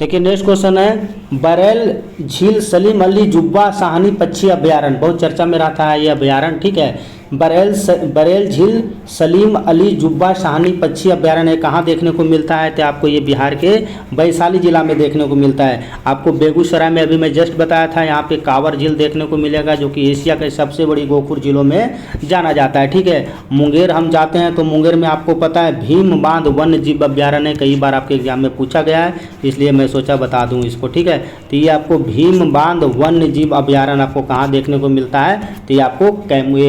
देखिए नेक्स्ट क्वेश्चन है बरेल झील सलीम अली जुब्बा शाहनी पक्षी अभ्यारण्य, बहुत चर्चा में रहता है ये अभ्यारण्य, ठीक है। बरेल झील सलीम अली जुब्बा शाहनी पक्षी अभ्यारण्य कहाँ देखने को मिलता है? तो आपको ये बिहार के वैशाली जिला में देखने को मिलता है। आपको बेगूसराय में अभी मैं जस्ट बताया था, यहाँ पे कांवर झील देखने को मिलेगा जो कि एशिया के सबसे बड़ी गोखुर झीलों में जाना जाता है, ठीक है। मुंगेर हम जाते हैं तो मुंगेर में आपको पता है भीम बांध वन्य जीव अभ्यारण्य, कई बार आपके एग्जाम में पूछा गया है इसलिए मैं सोचा बता दूँ इसको, ठीक है। तो ये आपको भीम बांध वन्य जीव अभ्यारण्य आपको कहाँ देखने को मिलता है? तो ये आपको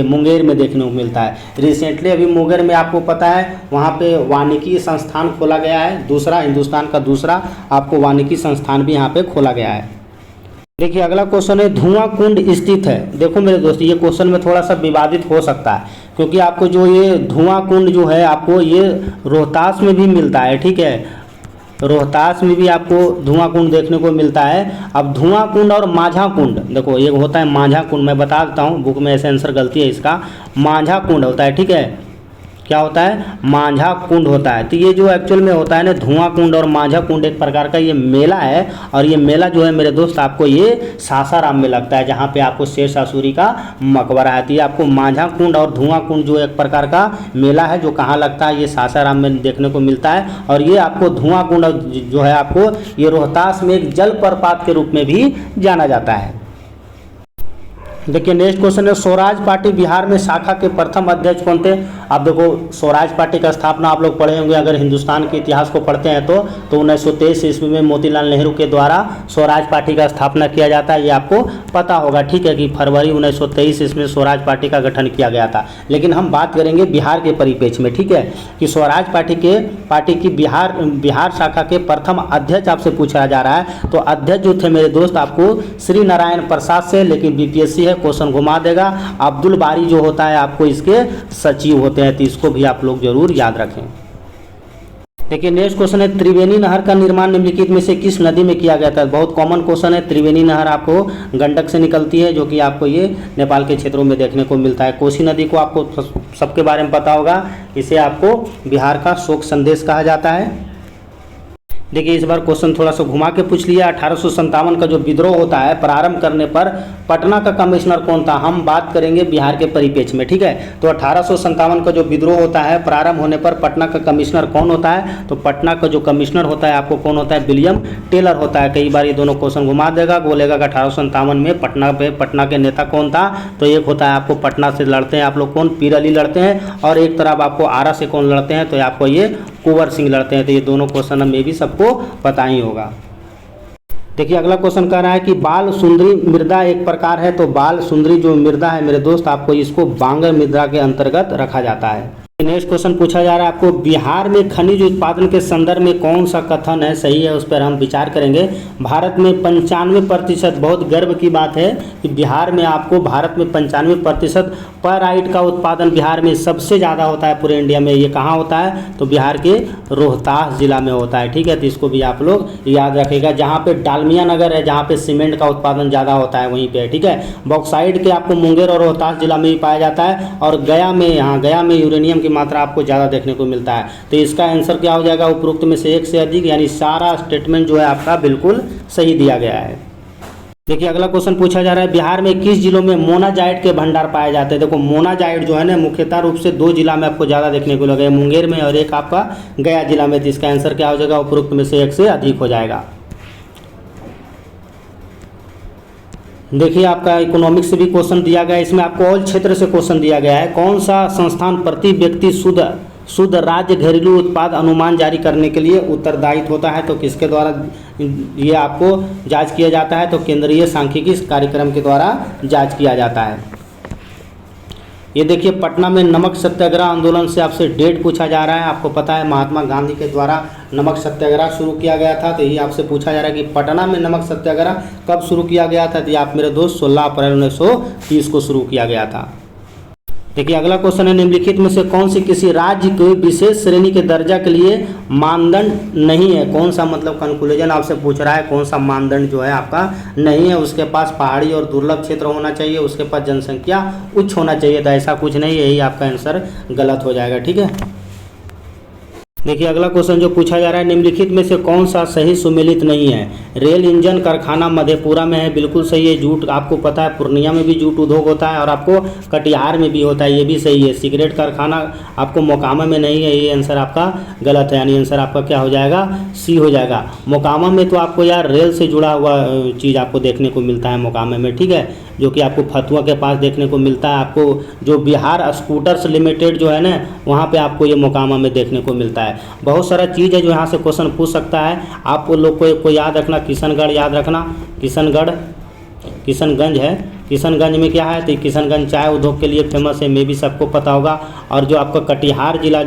मुंगेर देखने को मिलता है। रिसेंटली अभी मुंगेर में आपको पता है वहाँ पे वानिकी संस्थान खोला गया है, दूसरा हिंदुस्तान का दूसरा आपको वानिकी संस्थान भी यहाँ पे खोला गया है। देखिए अगला क्वेश्चन है धुआं कुंड स्थित है। देखो मेरे दोस्त ये क्वेश्चन में थोड़ा सा विवादित हो सकता है क्योंकि आपको जो ये धुआं कुंड जो है आपको ये रोहतास में भी मिलता है, ठीक है। रोहतास में भी आपको धुआं कुंड देखने को मिलता है। अब धुआं कुंड और माझा कुंड, देखो ये होता है माझा कुंड, मैं बता देता हूँ, बुक में ऐसे आंसर गलती है इसका, माझा कुंड होता है, ठीक है। क्या होता है? माझा कुंड होता है। तो ये जो एक्चुअल में होता है ना धुआं कुंड और माझा कुंड एक प्रकार का ये मेला है और ये मेला जो है मेरे दोस्त आपको ये सासाराम में लगता है जहाँ पे आपको शेरशाह सूरी का मकबरा है। तो ये आपको माझा कुंड और धुआं कुंड जो एक प्रकार का मेला है जो कहाँ लगता है? ये सासाराम में देखने को मिलता है। और ये आपको धुआं कुंड जो है आपको ये रोहतास में एक जलप्रपात के रूप में भी जाना जाता है। देखिए नेक्स्ट क्वेश्चन है स्वराज पार्टी बिहार में शाखा के प्रथम अध्यक्ष कौन थे? आप देखो स्वराज पार्टी का स्थापना आप लोग पढ़े होंगे अगर हिंदुस्तान के इतिहास को पढ़ते हैं तो 1923 ईस्वी में मोतीलाल नेहरू के द्वारा स्वराज पार्टी का स्थापना किया जाता है। ये आपको पता होगा, ठीक है, कि फरवरी 1923 ईस्वी में स्वराज पार्टी का गठन किया गया था। लेकिन हम बात करेंगे बिहार के परिप्रेक्ष्य में, ठीक है, कि स्वराज पार्टी की बिहार शाखा के प्रथम अध्यक्ष आपसे पूछा जा रहा है। तो अध्यक्ष जो थे मेरे दोस्त आपको श्री नारायण प्रसाद से, लेकिन बीपीएससी है क्वेश्चन घुमा देगा। अब्दुल बारी जो होता है आपको इसके सचिव होते हैं, तो इसको भी आप लोग जरूर याद रखें। देखिए नेक्स्ट क्वेश्चन है त्रिवेणी नहर का निर्माण निम्नलिखित में से किस नदी में किया गया था? बहुत कॉमन क्वेश्चन है। त्रिवेणी नहर आपको गंडक से निकलती है जो कि आपको ये नेपाल के क्षेत्रों में देखने को मिलता है। कोसी नदी को आपको सबके बारे में पता होगा, इसे आपको बिहार का शोक संदेश कहा जाता है। देखिए इस बार क्वेश्चन थोड़ा सा घुमा के पूछ लिया। 1857 का जो विद्रोह होता है प्रारंभ करने पर पटना का कमिश्नर कौन था? हम बात करेंगे बिहार के परिप्रेक्ष्य में, ठीक है। तो 1857 का जो विद्रोह होता है प्रारंभ होने पर पटना का कमिश्नर कौन होता है? तो पटना का जो कमिश्नर होता है आपको कौन होता है? विलियम टेलर होता है। कई बार ये दोनों क्वेश्चन घुमा देगा, बोलेगा कि 1857 में पटना के नेता कौन था? तो एक होता है आपको पटना से लड़ते हैं आप लोग कौन? पीर अली लड़ते हैं, और एक तरफ आपको आरा से कौन लड़ते हैं? तो आपको ये कुंवर सिंह लड़ते हैं। तो ये दोनों क्वेश्चन में भी सबको पता ही होगा। देखिए अगला क्वेश्चन कह रहा है कि बाल सुंदरी मृदा एक प्रकार है। तो बाल सुंदरी जो मृदा है मेरे दोस्त आपको इसको बांगर मृदा के अंतर्गत रखा जाता है। नेक्स्ट क्वेश्चन पूछा जा रहा है आपको बिहार में खनिज उत्पादन के संदर्भ में कौन सा कथन है सही है, उस पर हम विचार करेंगे। भारत में 95%, बहुत गर्व की बात है कि बिहार में आपको भारत में 95% पेराइट का उत्पादन बिहार में सबसे ज़्यादा होता है पूरे इंडिया में। ये कहाँ होता है? तो बिहार के रोहतास जिला में होता है, ठीक है। तो इसको भी आप लोग याद रखिएगा। जहाँ पे डालमिया नगर है, जहाँ पे सीमेंट का उत्पादन ज़्यादा होता है वहीं पे, ठीक है। बॉक्साइड के आपको मुंगेर और रोहतास जिला में भी पाया जाता है, और गया में यूरेनियम की मात्रा आपको ज़्यादा देखने को मिलता है। तो इसका आंसर क्या हो जाएगा? उपरोक्त में से एक से अधिक, यानी सारा स्टेटमेंट जो है आपका बिल्कुल सही दिया गया है। देखिए अगला क्वेश्चन पूछा जा रहा है बिहार में किस जिलों में मोनाजाइट के भंडार पाए जाते हैं? देखो मोनाजाइट जो है ना मुख्यतः रूप से 2 जिला में आपको ज़्यादा देखने को लगे, मुंगेर में और एक आपका गया जिला में। इसका आंसर क्या हो जाएगा? उपरोक्त में से एक से अधिक हो जाएगा। देखिए आपका इकोनॉमिक्स से भी क्वेश्चन दिया गया है, इसमें आपको ऑल क्षेत्र से क्वेश्चन दिया गया है। कौन सा संस्थान प्रति व्यक्ति शुद्ध राज्य घरेलू उत्पाद अनुमान जारी करने के लिए उत्तरदायित्व होता है? तो किसके द्वारा ये आपको जांच किया जाता है? तो केंद्रीय सांख्यिकी कार्यक्रम के द्वारा जांच किया जाता है। ये देखिए पटना में नमक सत्याग्रह आंदोलन से आपसे डेट पूछा जा रहा है। आपको पता है महात्मा गांधी के द्वारा नमक सत्याग्रह शुरू किया गया था। तो यही आपसे पूछा जा रहा है कि पटना में नमक सत्याग्रह कब शुरू किया गया था? तो ये आप मेरे दोस्त 16 अप्रैल 1930 को शुरू किया गया था। देखिए अगला क्वेश्चन है निम्नलिखित में से कौन सी किसी राज्य के विशेष श्रेणी के दर्जा के लिए मानदंड नहीं है? कौन सा मतलब कंक्लूजन आपसे पूछ रहा है, कौन सा मानदंड जो है आपका नहीं है? उसके पास पहाड़ी और दुर्लभ क्षेत्र होना चाहिए, उसके पास जनसंख्या उच्च होना चाहिए। तो ऐसा कुछ नहीं है, यही आपका आंसर गलत हो जाएगा, ठीक है। देखिए अगला क्वेश्चन जो पूछा जा रहा है, निम्नलिखित में से कौन सा सही सुमेलित नहीं है। रेल इंजन कारखाना मधेपुरा में है, बिल्कुल सही है। जूट आपको पता है पूर्णिया में भी जूट उद्योग होता है और आपको कटिहार में भी होता है, ये भी सही है। सिगरेट कारखाना आपको मोकामा में नहीं है, ये आंसर आपका गलत है, यानी आंसर आपका क्या हो जाएगा, सी हो जाएगा। मोकामा में तो आपको यार रेल से जुड़ा हुआ चीज़ आपको देखने को मिलता है मोकामा में, ठीक है, जो कि आपको फतुआ के पास देखने को मिलता है। आपको जो बिहार स्कूटर्स लिमिटेड जो है ना, वहाँ पे आपको ये मोकामा में देखने को मिलता है। बहुत सारा चीज़ है जो यहाँ से क्वेश्चन पूछ सकता है। आप लोग को याद रखना, किशनगढ़ याद रखना, किशनगंज है। किशनगंज में क्या है, तो किशनगंज चाय उद्योग के लिए फेमस है, मे भी सबको पता होगा। और जो आपका कटिहार जिला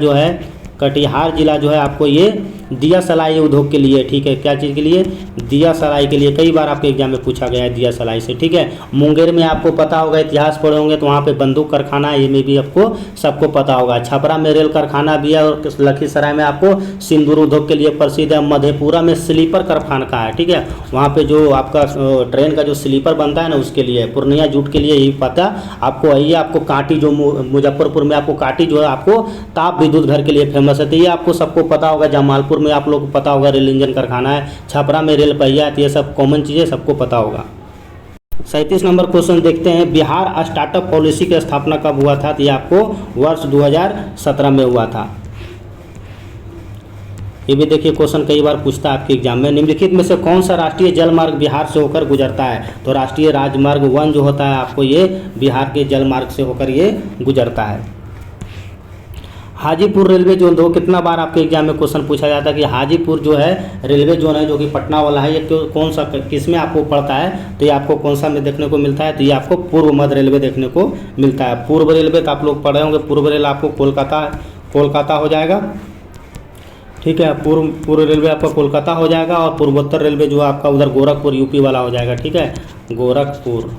जो है आपको ये दिया सलाई उद्योग के लिए, ठीक है, क्या चीज़ के लिए, दिया सलाई के लिए। कई बार आपके एग्जाम में पूछा गया है दिया सलाई से, ठीक है। मुंगेर में आपको पता होगा, इतिहास पढ़े होंगे तो वहाँ पे बंदूक कारखाना है, ये में भी आपको सबको पता होगा। छपरा में रेल कारखाना भी है और लखीसराय में आपको सिंदूर उद्योग के लिए प्रसिद्ध है। मधेपुरा में स्लीपर कारखाना है, ठीक है, वहाँ पे जो आपका ट्रेन का जो स्लीपर बनता है ना उसके लिए। पूर्णिया जूट के लिए यही पता आपको। यही आपको कांटी जो मुजफ्फरपुर में आपको कांटी जो है आपको ताप विद्युत घर के लिए फेमस है, तो ये आपको सबको पता होगा। जमालपुर में आप लोग को पता होगा रेल इंजन कारखाना है। छपरा में रेल पहिया, ये सब कॉमन चीज़ें सबको पता होगा। 37 नंबर क्वेश्चन देखते हैं, बिहार स्टार्टअप पॉलिसी की स्थापना कब हुआ था, तो ये आपको वर्ष 2017 में हुआ था। ये भी देखिए क्वेश्चन कई बार पूछता है आपके एग्जाम में। निम्नलिखित में से कौन सा राष्ट्रीय जल मार्ग बिहार से होकर गुजरता है, तो राष्ट्रीय राजमार्ग 1 जो होता है आपको ये बिहार के जल मार्ग से होकर ये गुजरता है। हाजीपुर रेलवे जोन दो, कितना बार आपके एग्जाम में क्वेश्चन पूछा जाता है कि हाजीपुर जो है रेलवे जोन है जो कि पटना वाला है, ये कौन सा किस में आपको पड़ता है, तो ये आपको कौन सा में देखने को मिलता है, तो ये आपको पूर्व मध्य रेलवे देखने को मिलता है। पूर्व रेलवे का आप लोग पढ़े होंगे, पूर्व रेल आपको कोलकाता हो जाएगा, ठीक है। पूर्व रेलवे आपका कोलकाता हो जाएगा और पूर्वोत्तर रेलवे जो आपका उधर गोरखपुर यूपी वाला हो जाएगा, ठीक है, गोरखपुर।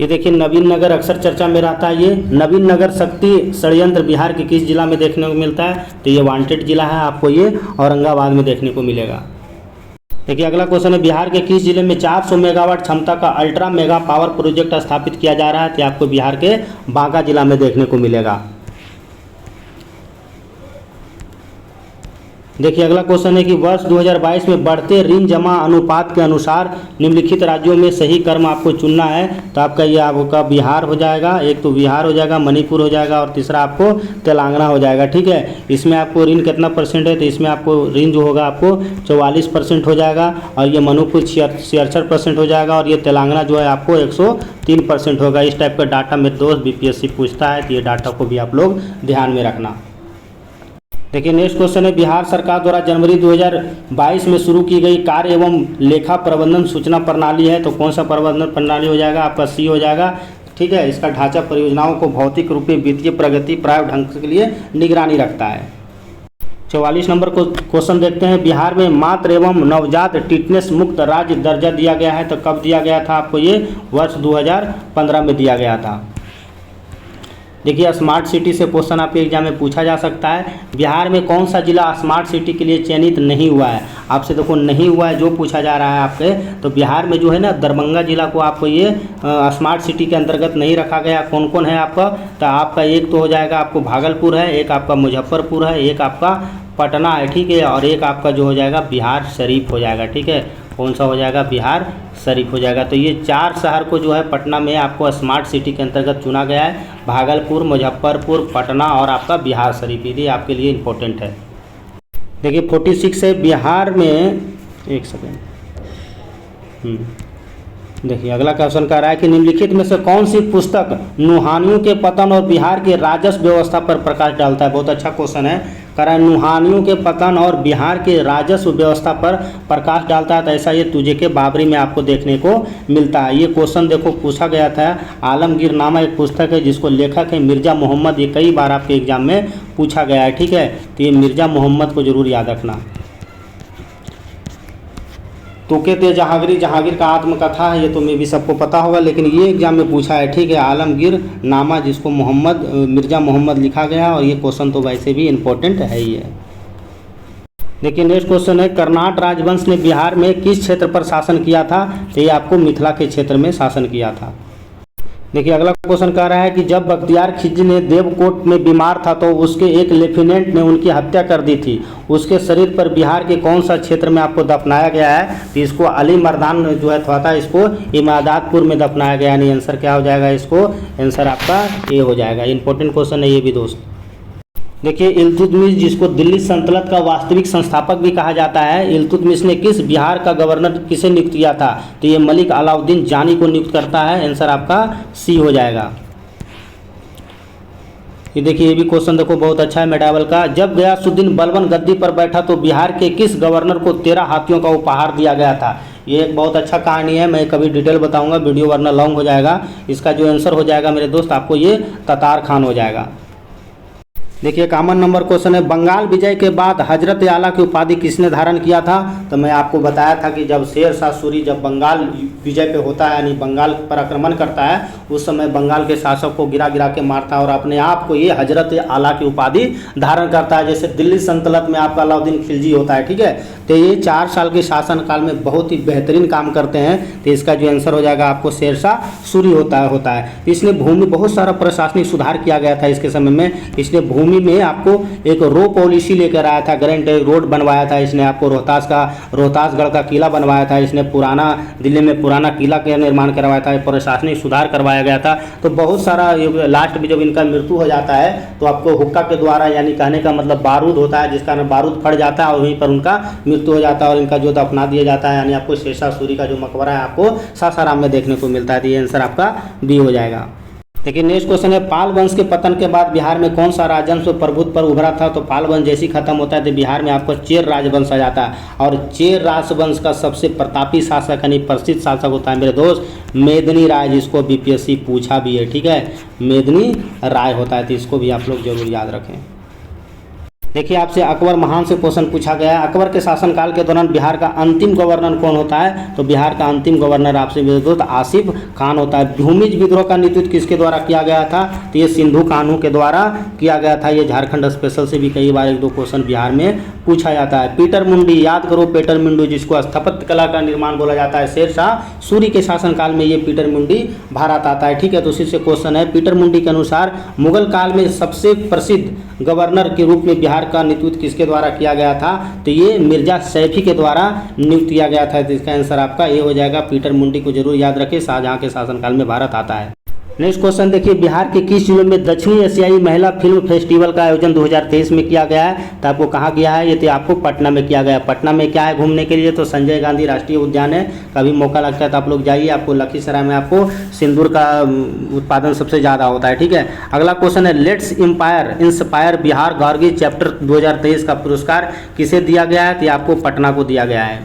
ये देखिए नवीन नगर अक्सर चर्चा में रहता है। ये नवीन नगर शक्ति षड्यंत्र बिहार के किस जिला में देखने को मिलता है, तो ये वांटेड जिला है, आपको ये औरंगाबाद में देखने को मिलेगा। देखिए अगला क्वेश्चन है, बिहार के किस जिले में 400 मेगावाट क्षमता का अल्ट्रा मेगा पावर प्रोजेक्ट स्थापित किया जा रहा है, तो आपको बिहार के बांका जिला में देखने को मिलेगा। देखिए अगला क्वेश्चन है कि वर्ष 2022 में बढ़ते ऋण जमा अनुपात के अनुसार निम्नलिखित राज्यों में सही क्रम आपको चुनना है, तो आपका ये आपका बिहार हो जाएगा, एक तो बिहार हो जाएगा, मणिपुर हो जाएगा और तीसरा आपको तेलंगाना हो जाएगा, ठीक है। इसमें आपको ऋण कितना परसेंट है, तो इसमें आपको ऋण जो होगा आपको 44% हो जाएगा और ये मणिपुर 66% हो जाएगा और ये तेलंगाना जो है आपको 103% होगा। इस टाइप का डाटा में दोस्त बीपीएससी पूछता है, तो ये डाटा को भी आप लोग ध्यान में रखना। देखिए नेक्स्ट क्वेश्चन है, बिहार सरकार द्वारा जनवरी 2022 में शुरू की गई कार्य एवं लेखा प्रबंधन सूचना प्रणाली है, तो कौन सा प्रबंधन प्रणाली हो जाएगा, आपका सी हो जाएगा, ठीक है। इसका ढांचा परियोजनाओं को भौतिक रूप में वित्तीय प्रगति प्राप्त ढंग के लिए निगरानी रखता है। 44 नंबर को क्वेश्चन देखते हैं, बिहार में मातृ एवं नवजात टिटनेस मुक्त राज्य दर्जा दिया गया है, तो कब दिया गया था आपको, ये वर्ष 2015 में दिया गया था। देखिए स्मार्ट सिटी से क्वेश्चन आपके एग्जाम में पूछा जा सकता है, बिहार में कौन सा जिला स्मार्ट सिटी के लिए चयनित नहीं हुआ है, आपसे देखो नहीं हुआ है जो पूछा जा रहा है आपके, तो बिहार में जो है ना दरभंगा जिला को आपको ये स्मार्ट सिटी के अंतर्गत नहीं रखा गया। कौन कौन है आपका, तो आपका एक तो हो जाएगा आपको भागलपुर है, एक आपका मुजफ्फरपुर है, एक आपका पटना है, ठीक है, और एक आपका जो हो जाएगा बिहार शरीफ हो जाएगा, ठीक है। कौन सा हो जाएगा, बिहार शरीफ हो जाएगा। तो ये 4 शहर को जो है पटना में आपको स्मार्ट सिटी के अंतर्गत चुना गया है, भागलपुर, मुजफ्फरपुर, पटना और आपका बिहार शरीफ, ये आपके लिए इम्पोर्टेंट है। देखिए 46 है, बिहार में एक सेकेंड, देखिए अगला क्वेश्चन कह रहा है कि निम्नलिखित में से कौन सी पुस्तक नुहानियों के पतन और बिहार के राजस्व व्यवस्था पर प्रकाश डालता है। बहुत अच्छा क्वेश्चन है, कह रहा है नुहानियों के पतन और बिहार के राजस्व व्यवस्था पर प्रकाश डालता है, तो ऐसा ये तुझे के बाबरी में आपको देखने को मिलता है। ये क्वेश्चन देखो पूछा गया था, आलमगीर नामा एक पुस्तक है जिसको लेखक है मिर्ज़ा मोहम्मद, ये कई बार आपके एग्जाम में पूछा गया है, ठीक है। तो ये मिर्ज़ा मोहम्मद को जरूर याद रखना। तोके ते जहांगीर, जहांगीर का आत्मकथा है, ये तो मैं भी सबको पता होगा, लेकिन ये एग्जाम में पूछा है, ठीक है। आलमगीर नामा जिसको मिर्ज़ा मोहम्मद लिखा गया, और ये क्वेश्चन तो वैसे भी इम्पोर्टेंट है ही है। देखिए नेक्स्ट क्वेश्चन है, कर्नाट राजवंश ने बिहार में किस क्षेत्र पर शासन किया था, तो ये आपको मिथिला के क्षेत्र में शासन किया था। देखिए अगला क्वेश्चन कह रहा है कि जब बख्तियार खिलजी ने देवकोट में बीमार था तो उसके एक लेफ्टिनेंट ने उनकी हत्या कर दी थी। उसके शरीर पर बिहार के कौन सा क्षेत्र में आपको दफनाया गया है? तो इसको अली मर्दान जो है था इसको इमादातपुर में दफनाया गया। यानी आंसर क्या हो जाएगा? इसको आंसर आपका ए हो जाएगा। इंपॉर्टेंट क्वेश्चन है ये भी दोस्त। देखिए इल्तुतमिश, जिसको दिल्ली सल्तनत का वास्तविक संस्थापक भी कहा जाता है, इल्तुतमिश ने किस बिहार का गवर्नर किसे नियुक्त किया था? तो ये मलिक अलाउद्दीन जानी को नियुक्त करता है। आंसर आपका सी हो जाएगा। ये देखिए ये भी क्वेश्चन देखो बहुत अच्छा है मेडावल का। जब गयासुद्दीन बलबन गद्दी पर बैठा तो बिहार के किस गवर्नर को 13 हाथियों का उपहार दिया गया था? ये एक बहुत अच्छा कहानी है, मैं कभी डिटेल बताऊंगा, वीडियो वरना लॉन्ग हो जाएगा। इसका जो आंसर हो जाएगा मेरे दोस्त आपको ये ततार खान हो जाएगा। देखिए कॉमन नंबर क्वेश्चन है, बंगाल विजय के बाद हजरत आला की उपाधि किसने धारण किया था? तो मैं आपको बताया था कि जब शेर शाह सूरी जब बंगाल विजय पे होता है यानी बंगाल पर आक्रमण करता है, उस समय बंगाल के शासक को गिरा गिरा के मारता है और अपने आप को ये हजरत आला की उपाधि धारण करता है। जैसे दिल्ली सल्तनत में आपका अलाउद्दीन खिलजी होता है, ठीक है। तो ये 4 साल के शासनकाल में बहुत ही बेहतरीन काम करते हैं। तो इसका जो आंसर हो जाएगा आपको शेर शाह सूरी होता है। इसने भूमि बहुत सारा प्रशासनिक सुधार किया गया था इसके समय में। इसने भूमि में आपको एक रो पॉलिसी लेकर आया था, ग्रैंड रोड बनवाया था इसने, आपको रोहतासगढ़ का किला बनवाया था इसने, पुराना दिल्ली में पुराना किला का निर्माण करवाया था, प्रशासनिक सुधार करवाया गया था। तो बहुत सारा लास्ट में जब इनका मृत्यु हो जाता है तो आपको हुक्का के द्वारा, यानी कहने का मतलब बारूद होता है जिसका बारूद फट जाता है और वहीं पर उनका मृत्यु हो जाता है और इनका जो दफना दिया जाता है। यानी आपको शेर शाह सूरी का जो मकबरा है आपको सासाराम में देखने को मिलता है। तो ये आंसर आपका बी हो जाएगा। देखिए नेक्स्ट क्वेश्चन है, पाल वंश के पतन के बाद बिहार में कौन सा राजवंश प्रभुत्व पर उभरा था? तो पाल वंश जैसे ही खत्म होता है तो बिहार में आपको चेर राजवंश आ जाता है और चेर राजवंश का सबसे प्रतापी शासक यानी प्रसिद्ध शासक होता है मेरे दोस्त मेदिनी राय, जिसको बीपीएससी पूछा भी है, ठीक है। मेदिनी राय होता है, तो इसको भी आप लोग जरूर याद रखें। देखिए आपसे अकबर महान से क्वेश्चन पूछा गया है, अकबर के शासनकाल के दौरान बिहार का अंतिम गवर्नर कौन होता है? तो बिहार का अंतिम गवर्नर आपसे दोस्त आसिफ खान होता है। भूमिज विद्रोह का नेतृत्व किसके द्वारा किया गया था? तो ये सिंधु कान्हू के द्वारा किया गया था। ये झारखंड स्पेशल से भी कई बार 1-2 क्वेश्चन बिहार में पूछा जाता है। पीटर मुंडी, याद करो पीटर मुंडी, जिसको स्थापत्य कला का निर्माण बोला जाता है। शेर शाह सूरी के शासनकाल में ये पीटर मुंडी भारत आता है, ठीक है। तो उसी से क्वेश्चन है, पीटर मुंडी के अनुसार मुगल काल में सबसे प्रसिद्ध गवर्नर के रूप में बिहार का नेतृत्व किसके द्वारा किया गया था? तो ये मिर्जा सैफी के द्वारा नियुक्त किया गया था। तो इसका आंसर आपका ये हो जाएगा। पीटर मुंडी को जरूर याद रखें, शाहजहां के शासनकाल में भारत आता है। नेक्स्ट क्वेश्चन देखिए, बिहार के किस जिले में दक्षिणी एशियाई महिला फिल्म फेस्टिवल का आयोजन 2023 में किया गया है? तो आपको कहाँ गया है? ये तो आपको पटना में किया गया है। पटना में क्या है घूमने के लिए? तो संजय गांधी राष्ट्रीय उद्यान है। कभी मौका लगता है तो आप लोग जाइए, आपको लखीसराय में आपको सिंदूर का उत्पादन सबसे ज़्यादा होता है, ठीक है। अगला क्वेश्चन है, let's inspire Bihar Gargi chapter 2023 का पुरस्कार किसे दिया गया है? तो आपको पटना को दिया गया है।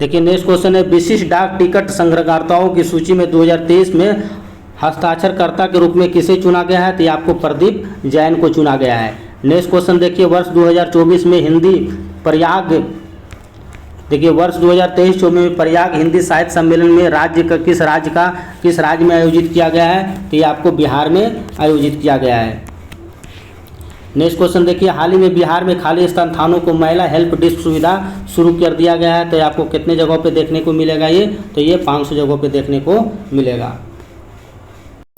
देखिए नेक्स्ट क्वेश्चन है, विशिष्ट डाक टिकट संग्रहकर्ताओं की सूची में 2023 में हस्ताक्षरकर्ता के रूप में किसे चुना गया है? तो ये आपको प्रदीप जैन को चुना गया है। नेक्स्ट क्वेश्चन देखिए, वर्ष 2024 में हिंदी प्रयाग, देखिए वर्ष 2023-24 में प्रयाग हिंदी साहित्य सम्मेलन में किस राज्य में आयोजित किया गया है? तो ये आपको बिहार में आयोजित किया गया है। नेक्स्ट क्वेश्चन देखिए, हाल ही में बिहार में खाली स्थानों को महिला हेल्प डेस्क सुविधा शुरू कर दिया गया है। तो आपको कितने जगहों पे देखने को मिलेगा ये? तो ये 500 जगहों पे देखने को मिलेगा।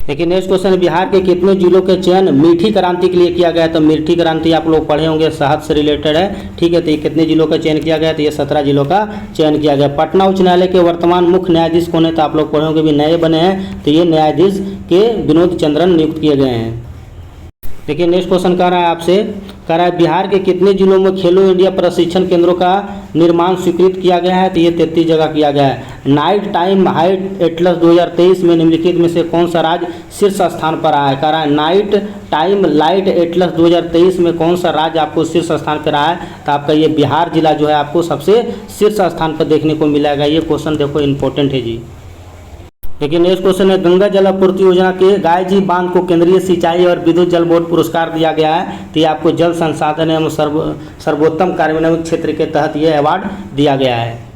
देखिए नेक्स्ट क्वेश्चन, बिहार के कितने जिलों के चयन मीठी क्रांति के लिए किया गया है? तो मीठी क्रांति आप लोग पढ़े होंगे, शहद से रिलेटेड है, ठीक है। तो ये कितने जिलों का चयन किया गया? तो ये 17 जिलों का चयन किया गया। पटना उच्च न्यायालय के वर्तमान मुख्य न्यायाधीश कौन है? तो आप लोग पढ़े होंगे भी नए बने हैं, तो ये न्यायाधीश के विनोद चंद्रन नियुक्त किए गए हैं। देखिए नेक्स्ट क्वेश्चन कह रहा है, बिहार के कितने जिलों में खेलो इंडिया प्रशिक्षण केंद्रों का निर्माण स्वीकृत किया गया है? तो ये 33 जगह किया गया है। नाइट टाइम हाइट एटलस 2023 में निम्नलिखित में से कौन सा राज्य शीर्ष स्थान पर आया है? कह रहा है नाइट टाइम लाइट एटलस 2023 में कौन सा राज्य आपको शीर्ष स्थान पर आया है? तो आपका ये बिहार जिला जो है आपको सबसे शीर्ष स्थान पर देखने को मिलेगा। ये क्वेश्चन देखो इंपॉर्टेंट है जी। देखिए नेक्स्ट क्वेश्चन है, गंगा जल आपूर्ति योजना के गायजी बांध को केंद्रीय सिंचाई और विद्युत जल बोर्ड पुरस्कार दिया गया है। तो ये आपको जल संसाधन एवं सर्वोत्तम कार्यान्वयन क्षेत्र के तहत ये अवार्ड दिया गया है।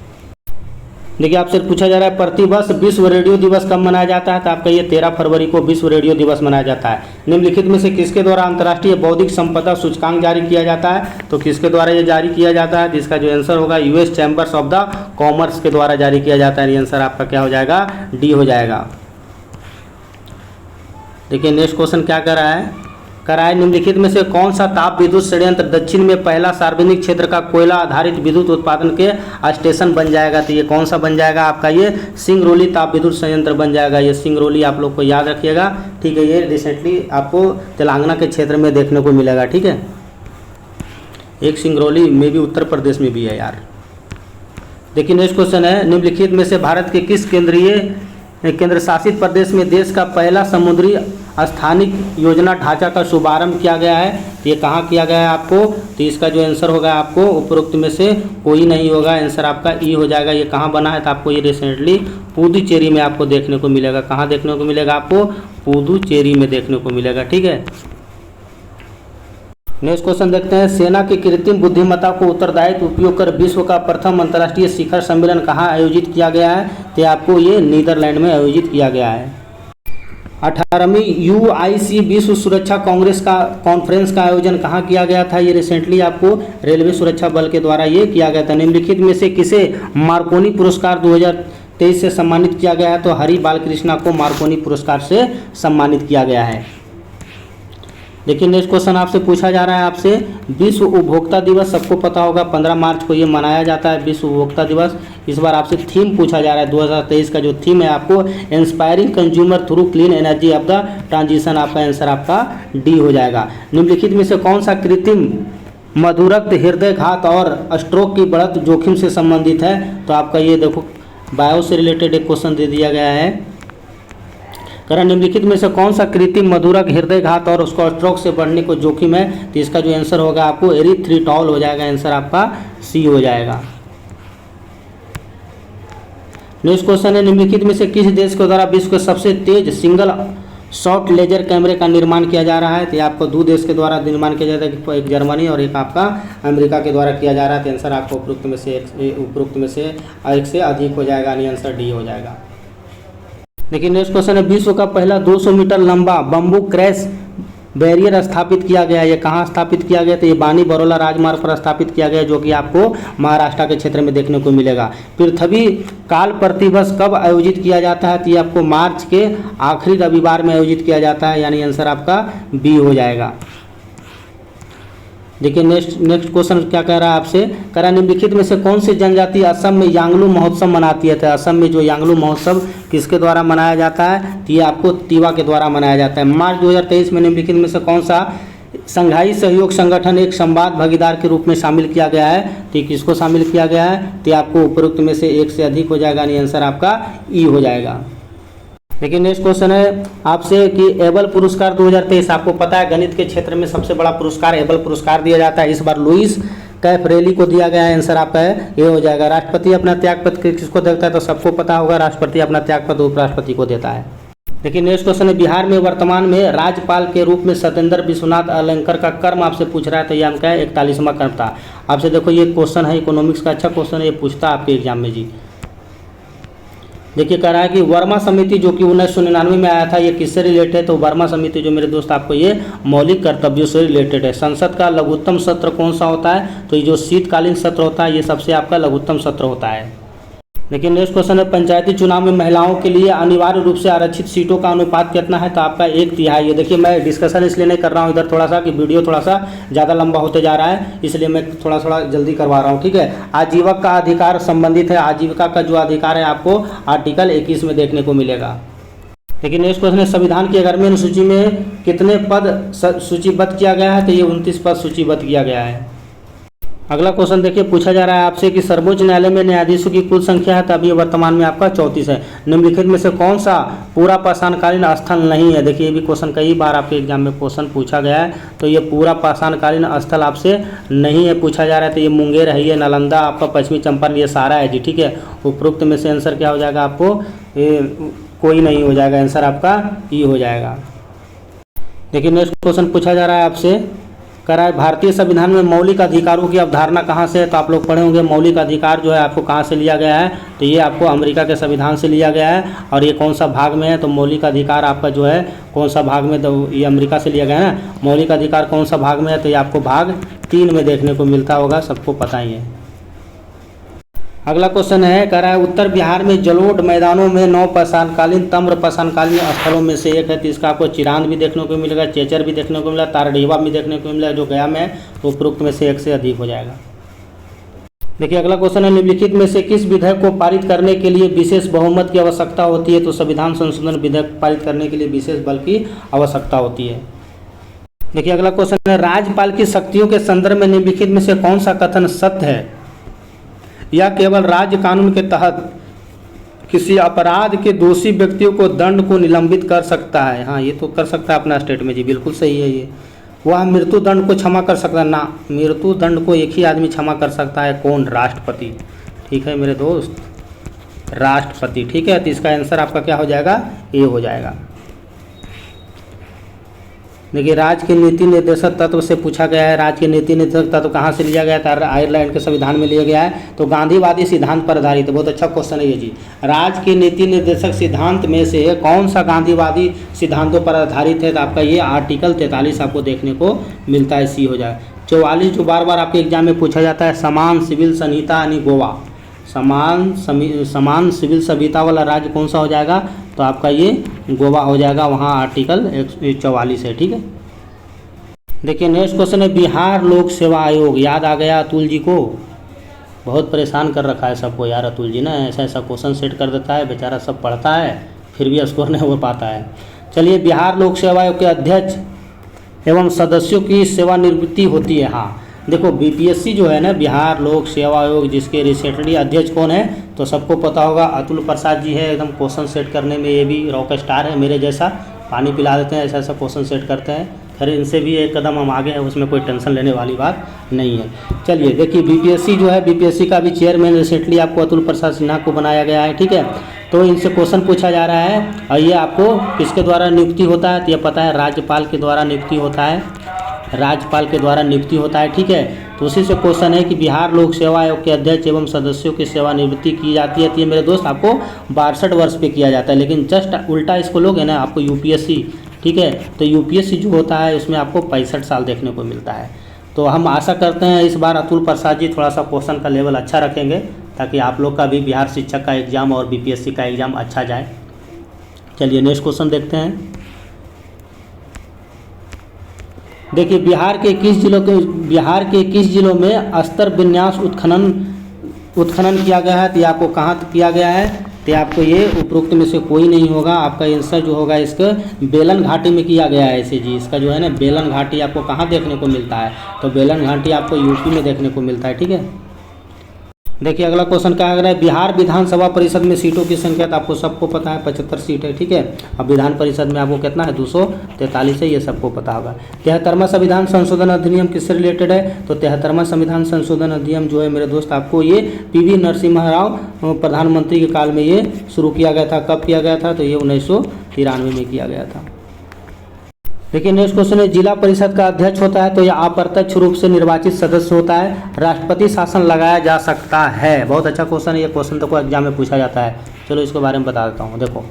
देखिए आपसे पूछा जा रहा है, प्रतिवर्ष विश्व रेडियो दिवस कब मनाया जाता है? तो आपका ये 13 फरवरी को विश्व रेडियो दिवस मनाया जाता है। निम्नलिखित में से किसके द्वारा अंतर्राष्ट्रीय बौद्धिक संपदा सूचकांक जारी किया जाता है? तो किसके द्वारा ये जारी किया जाता है? जिसका जो आंसर होगा US chambers of the commerce के द्वारा जारी किया जाता है। ये आंसर आपका क्या हो जाएगा? डी हो जाएगा। देखिए नेक्स्ट क्वेश्चन क्या कर रहा है निम्नलिखित में से कौन सा ताप विद्युत संयंत्र दक्षिण में पहला सार्वजनिक क्षेत्र का कोयला आधारित विद्युत उत्पादन के स्टेशन बन जाएगा। तो ये कौन सा बन जाएगा आपका, ये सिंगरौली ताप विद्युत संयंत्र बन जाएगा। ये सिंगरौली आप लोग को याद रखिएगा, ठीक है। ये रिसेंटली आपको तेलंगाना के क्षेत्र में देखने को मिलेगा, ठीक है। एक सिंगरौली में भी उत्तर प्रदेश में भी है यार। देखिए नेक्स्ट क्वेश्चन है निम्नलिखित में से भारत के किस केंद्र शासित प्रदेश में देश का पहला समुद्री स्थानिक योजना ढांचा का शुभारंभ किया गया है। तो ये कहाँ किया गया है आपको, तो इसका जो आंसर होगा आपको उपरोक्त में से कोई नहीं होगा, आंसर आपका ई हो जाएगा। ये कहाँ बना है, तो आपको ये रिसेंटली पुदुचेरी में आपको देखने को मिलेगा। कहाँ देखने को मिलेगा आपको, पुदुचेरी में देखने को मिलेगा, ठीक है। नेक्स्ट क्वेश्चन देखते हैं सेना की कृत्रिम बुद्धिमत्ता को उत्तरदायित्व उपयोग कर विश्व का प्रथम अंतर्राष्ट्रीय शिखर सम्मेलन कहाँ आयोजित किया गया है। तो आपको ये नीदरलैंड में आयोजित किया गया है। 18वीं UIC विश्व सुरक्षा कांग्रेस का कॉन्फ्रेंस का आयोजन कहाँ किया गया था। ये रिसेंटली आपको रेलवे सुरक्षा बल के द्वारा ये किया गया था। निम्नलिखित में से किसे मार्कोनी पुरस्कार 2023 से सम्मानित किया गया है। तो हरि बालकृष्णा को मार्कोनी पुरस्कार से सम्मानित किया गया है। देखिए नेक्स्ट क्वेश्चन आपसे पूछा जा रहा है आपसे विश्व उपभोक्ता दिवस, सबको पता होगा 15 मार्च को ये मनाया जाता है विश्व उपभोक्ता दिवस। इस बार आपसे थीम पूछा जा रहा है 2023 का जो थीम है आपको inspiring consumer through clean energy of the transition. आपका आंसर आपका डी हो जाएगा। निम्नलिखित में से कौन सा कृत्रिम मधुरक्त हृदयघात और स्ट्रोक की बढ़त जोखिम से संबंधित है। तो आपका ये देखो बायो से रिलेटेड एक क्वेश्चन दे दिया गया है। कारण निम्नलिखित में से कौन सा कृत्रिम मधुरक हृदयघात और उसको स्ट्रोक से बढ़ने को जोखिम है। तो इसका जो आंसर होगा आपको एरिथ्रिटॉल हो जाएगा, आंसर आपका सी हो जाएगा। नेक्स्ट क्वेश्चन है निम्नलिखित में से किस देश के द्वारा विश्व के सबसे तेज सिंगल शॉट लेजर कैमरे का निर्माण किया जा रहा है। तो आपको दो देश के द्वारा निर्माण किया जाता है, एक जर्मनी और एक आपका अमेरिका के द्वारा किया जा रहा है। तो आंसर आपको उपरोक्त में से एक से अधिक हो जाएगा, यानी आंसर डी हो जाएगा। देखिए नेक्स्ट क्वेश्चन है विश्व का पहला 200 मीटर लंबा बम्बू क्रैश बैरियर स्थापित किया गया। ये कहाँ स्थापित किया गया। तो ये बानी बरोला राजमार्ग पर स्थापित किया गया, जो कि आपको महाराष्ट्र के क्षेत्र में देखने को मिलेगा। पृथ्वी काल प्रतिवर्ष कब आयोजित किया जाता है। तो ये आपको मार्च के आखिरी रविवार में आयोजित किया जाता है, यानी आंसर आपका बी हो जाएगा। देखिए नेक्स्ट क्वेश्चन क्या कह रहा है आपसे, कह रहा है निम्नलिखित में से कौन सी जनजाति असम में यांगलू महोत्सव मनाती है। तो असम में जो यांगलू महोत्सव किसके द्वारा मनाया जाता है। तो ये आपको तिवा के द्वारा मनाया जाता है। मार्च 2023 में निम्नलिखित में से कौन सा संघाई सहयोग संगठन एक संवाद भागीदार के रूप में शामिल किया गया है। तो किसको शामिल किया गया है। तो आपको उपरोक्त में से एक से अधिक हो जाएगा, यानी आंसर आपका ई हो जाएगा। देखिए नेक्स्ट क्वेश्चन है आपसे कि एबल पुरस्कार 2023, आपको पता है गणित के क्षेत्र में सबसे बड़ा पुरस्कार एबल पुरस्कार दिया जाता है। इस बार लुइस कैफरेली को दिया गया है, आंसर आपका है ये हो जाएगा। राष्ट्रपति अपना त्यागपत्र किसको देता है। तो सबको पता होगा राष्ट्रपति अपना त्यागपत्र उपराष्ट्रपति को देता है। देखिए नेक्स्ट क्वेश्चन है बिहार में वर्तमान में राज्यपाल के रूप में सत्येंद्र विश्वनाथ अलंकर का कर्म आपसे पूछ रहा है। तो ये हम क्या है 41वां कर्म था। आपसे देखो ये क्वेश्चन है इकोनॉमिक्स का, अच्छा क्वेश्चन है, ये पूछता है आपके एग्जाम में जी। देखिए कह रहा है कि वर्मा समिति जो कि 1999 में आया था, ये किससे रिलेटेड है। तो वर्मा समिति जो मेरे दोस्त आपको ये मौलिक कर्तव्यों से रिलेटेड है। संसद का लघुत्तम सत्र कौन सा होता है। तो ये जो शीतकालीन सत्र होता है ये सबसे आपका लघुत्तम सत्र होता है। देखिए नेक्स्ट क्वेश्चन है पंचायती चुनाव में महिलाओं के लिए अनिवार्य रूप से आरक्षित सीटों का अनुपात कितना है। तो आपका 1/3। ये देखिए मैं डिस्कशन इसलिए नहीं कर रहा हूँ इधर थोड़ा सा कि वीडियो थोड़ा सा ज़्यादा लंबा होते जा रहा है, इसलिए मैं थोड़ा जल्दी करवा रहा हूँ, ठीक है। आजीविका का अधिकार संबंधित है। आजीविका का जो अधिकार है आपको आर्टिकल 21 में देखने को मिलेगा। देखिए नेक्स्ट क्वेश्चन है संविधान की 11वीं अनुसूची में कितने पद सूचीबद्ध किया गया है। तो ये 29 पद सूचीबद्ध किया गया है। अगला क्वेश्चन देखिए पूछा जा रहा है आपसे कि सर्वोच्च न्यायालय में न्यायाधीशों की कुल संख्या है। तो अभी वर्तमान में आपका 34 है। निम्नलिखित में से कौन सा पूरा पाषाणकालीन स्थल नहीं है। देखिए ये भी क्वेश्चन कई बार आपके एग्जाम में क्वेश्चन पूछा गया है। तो ये पूरा पाषाणकालीन स्थल आपसे नहीं है पूछा जा रहा है। तो ये मुंगेर है, ये नालंदा, आपका पश्चिमी चंपारण, ये सारा है जी, ठीक है। उपरोक्त में से आंसर क्या हो जाएगा आपको, ये कोई नहीं हो जाएगा, आंसर आपका ई हो जाएगा। देखिए नेक्स्ट क्वेश्चन पूछा जा रहा है आपसे, कह रहा है भारतीय संविधान में मौलिक अधिकारों की अवधारणा कहाँ से है। तो आप लोग पढ़े होंगे मौलिक अधिकार जो है आपको कहाँ से लिया गया है। तो ये आपको अमेरिका के संविधान से लिया गया है। और ये कौन सा भाग में है। तो मौलिक अधिकार आपका जो है कौन सा भाग में, तो ये अमेरिका से लिया गया है ना। मौलिक अधिकार कौन सा भाग में है। तो ये आपको भाग 3 में देखने को मिलता होगा, सबको पता ही है। अगला क्वेश्चन है, कह रहा है उत्तर बिहार में जलोढ़ मैदानों में 9 पाषाणकालीन तम्र पाषाणकालीन स्थलों में से एक है। तो इसका आपको चिरांद भी देखने को मिलेगा, चेचर भी देखने को मिला, तारडीवा भी देखने को मिला। जो गया में है तो उपरोक्त में से एक से अधिक हो जाएगा। देखिए अगला क्वेश्चन है, निम्नलिखित में से किस विधेयक को पारित करने के लिए विशेष बहुमत की आवश्यकता होती है। तो संविधान संशोधन विधेयक पारित करने के लिए विशेष बल की आवश्यकता होती है। देखिए अगला क्वेश्चन है, राज्यपाल की शक्तियों के संदर्भ में निम्नलिखित में से कौन सा कथन सत्य है। या केवल राज्य कानून के तहत किसी अपराध के दोषी व्यक्तियों को दंड को निलंबित कर सकता है। हाँ, ये तो कर सकता है अपना स्टेट में जी, बिल्कुल सही है ये। वह मृत्यु दंड को क्षमा कर सकता है ना, मृत्यु दंड को एक ही आदमी क्षमा कर सकता है, कौन, राष्ट्रपति। ठीक है मेरे दोस्त, राष्ट्रपति। ठीक है, तो इसका आंसर आपका क्या हो जाएगा, ए हो जाएगा। देखिए राज्य के नीति निर्देशक तत्व से पूछा गया है। राज्य के नीति निर्देशक तत्व कहाँ से लिया गया था, आयरलैंड के संविधान में लिया गया है। तो गांधीवादी सिद्धांत पर आधारित है। बहुत अच्छा क्वेश्चन है ये जी। राज्य के नीति निर्देशक सिद्धांत में से कौन सा गांधीवादी सिद्धांतों पर आधारित है। तो आपका ये आर्टिकल 43 आपको देखने को मिलता है, सी हो जाए। 44 जो बार बार आपके एग्जाम में पूछा जाता है, समान सिविल संहिता यानी गोवा, समान सिविल संहिता वाला राज्य कौन सा हो जाएगा। तो आपका ये गोवा हो जाएगा, वहाँ आर्टिकल 44 है। ठीक है, देखिए नेक्स्ट क्वेश्चन है, बिहार लोक सेवा आयोग। याद आ गया अतुल जी को, बहुत परेशान कर रखा है सबको यार अतुल जी ना, ऐसा ऐसा क्वेश्चन सेट कर देता है, बेचारा सब पढ़ता है फिर भी स्कोर नहीं हो पाता है। चलिए, बिहार लोक सेवा आयोग के अध्यक्ष एवं सदस्यों की सेवानिवृत्ति होती है। हाँ देखो, बीपीएससी जो है ना, बिहार लोक सेवा आयोग, जिसके रिसेंटली अध्यक्ष कौन है तो सबको पता होगा, अतुल प्रसाद जी है। एकदम क्वेश्चन सेट करने में ये भी रॉक स्टार है मेरे जैसा, पानी पिला देते हैं, ऐसा ऐसा क्वेश्चन सेट करते हैं। खैर इनसे भी एक कदम हम आगे हैं, उसमें कोई टेंशन लेने वाली बात नहीं है। चलिए देखिए, बीपीएससी जो है, बीपीएससी का भी चेयरमैन रिसेंटली आपको अतुल प्रसाद सिन्हा को बनाया गया है। ठीक है, तो इनसे क्वेश्चन पूछा जा रहा है और ये आपको किसके द्वारा नियुक्ति होता है। तो ये पता है, राज्यपाल के द्वारा नियुक्ति होता है, राज्यपाल के द्वारा नियुक्ति होता है। ठीक है, तो उसी से क्वेश्चन है कि बिहार लोक सेवा आयोग के अध्यक्ष एवं सदस्यों की सेवानिवृत्ति की जाती है। तो ये मेरे दोस्त आपको 62 वर्ष पे किया जाता है, लेकिन जस्ट उल्टा इसको लोग है ना, आपको यूपीएससी, ठीक है, तो यूपीएससी जो होता है उसमें आपको 65 साल देखने को मिलता है। तो हम आशा करते हैं इस बार अतुल प्रसाद जी थोड़ा सा क्वेश्चन का लेवल अच्छा रखेंगे, ताकि आप लोग का भी बिहार शिक्षक का एग्ज़ाम और बीपीएससी का एग्ज़ाम अच्छा जाए। चलिए नेक्स्ट क्वेश्चन देखते हैं। देखिए, बिहार के 21 जिलों में स्तर विन्यास उत्खनन किया गया है। तो ये आपको कहाँ किया गया है, तो आपको ये उपरोक्त में से कोई नहीं होगा। आपका आंसर जो होगा इसका बेलन घाटी में किया गया है ऐसे जी। इसका जो है ना, बेलन घाटी आपको कहाँ देखने को मिलता है, तो बेलन घाटी आपको यूपी में देखने को मिलता है। ठीक है, देखिए अगला क्वेश्चन क्या है, बिहार विधानसभा परिषद में सीटों की संख्या तो आपको सबको पता है 75 सीट है। ठीक है, अब विधान परिषद में आपको कितना है, 243 है, ये सबको पता होगा। 73वां संविधान संशोधन अधिनियम किससे रिलेटेड है, तो 73वां संविधान संशोधन अधिनियम जो है मेरे दोस्त आपको ये पीवी नरसिम्हा राव प्रधानमंत्री के काल में ये शुरू किया गया था। कब किया गया था, तो ये 1993 में किया गया था। देखिए नेक्स्ट क्वेश्चन है, जिला परिषद का अध्यक्ष होता है तो यह अप्रत्यक्ष रूप से निर्वाचित सदस्य होता है। राष्ट्रपति शासन लगाया जा सकता है। बहुत अच्छा क्वेश्चन है ये, क्वेश्चन तो एग्जाम में पूछा जाता है। चलो इसके बारे में बता देता हूँ। देखो,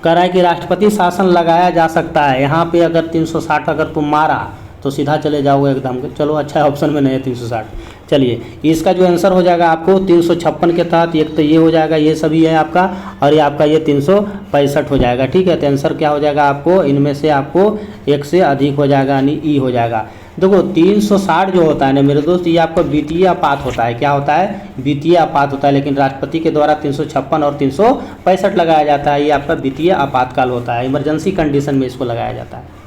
कह रहा है कि राष्ट्रपति शासन लगाया जा सकता है। यहाँ पे अगर 360 अगर तुम मारा तो सीधा चले जाओगे एकदम। चलो अच्छा ऑप्शन में नहीं है 360। चलिए, इसका जो आंसर हो जाएगा आपको 356 के तहत, एक तो ये हो जाएगा, ये सभी है आपका, और ये आपका ये 365 हो जाएगा। ठीक है, तो आंसर क्या हो जाएगा आपको, इनमें से आपको एक से अधिक हो जाएगा, यानी ई हो जाएगा। देखो 360 जो होता है ना मेरे दोस्त, ये आपका द्वितीय आपात होता है। क्या होता है, द्वितीय आपात होता है, लेकिन राष्ट्रपति के द्वारा 356 और 365 लगाया जाता है। ये आपका द्वितीय आपातकाल होता है, इमरजेंसी कंडीशन में इसको लगाया जाता है।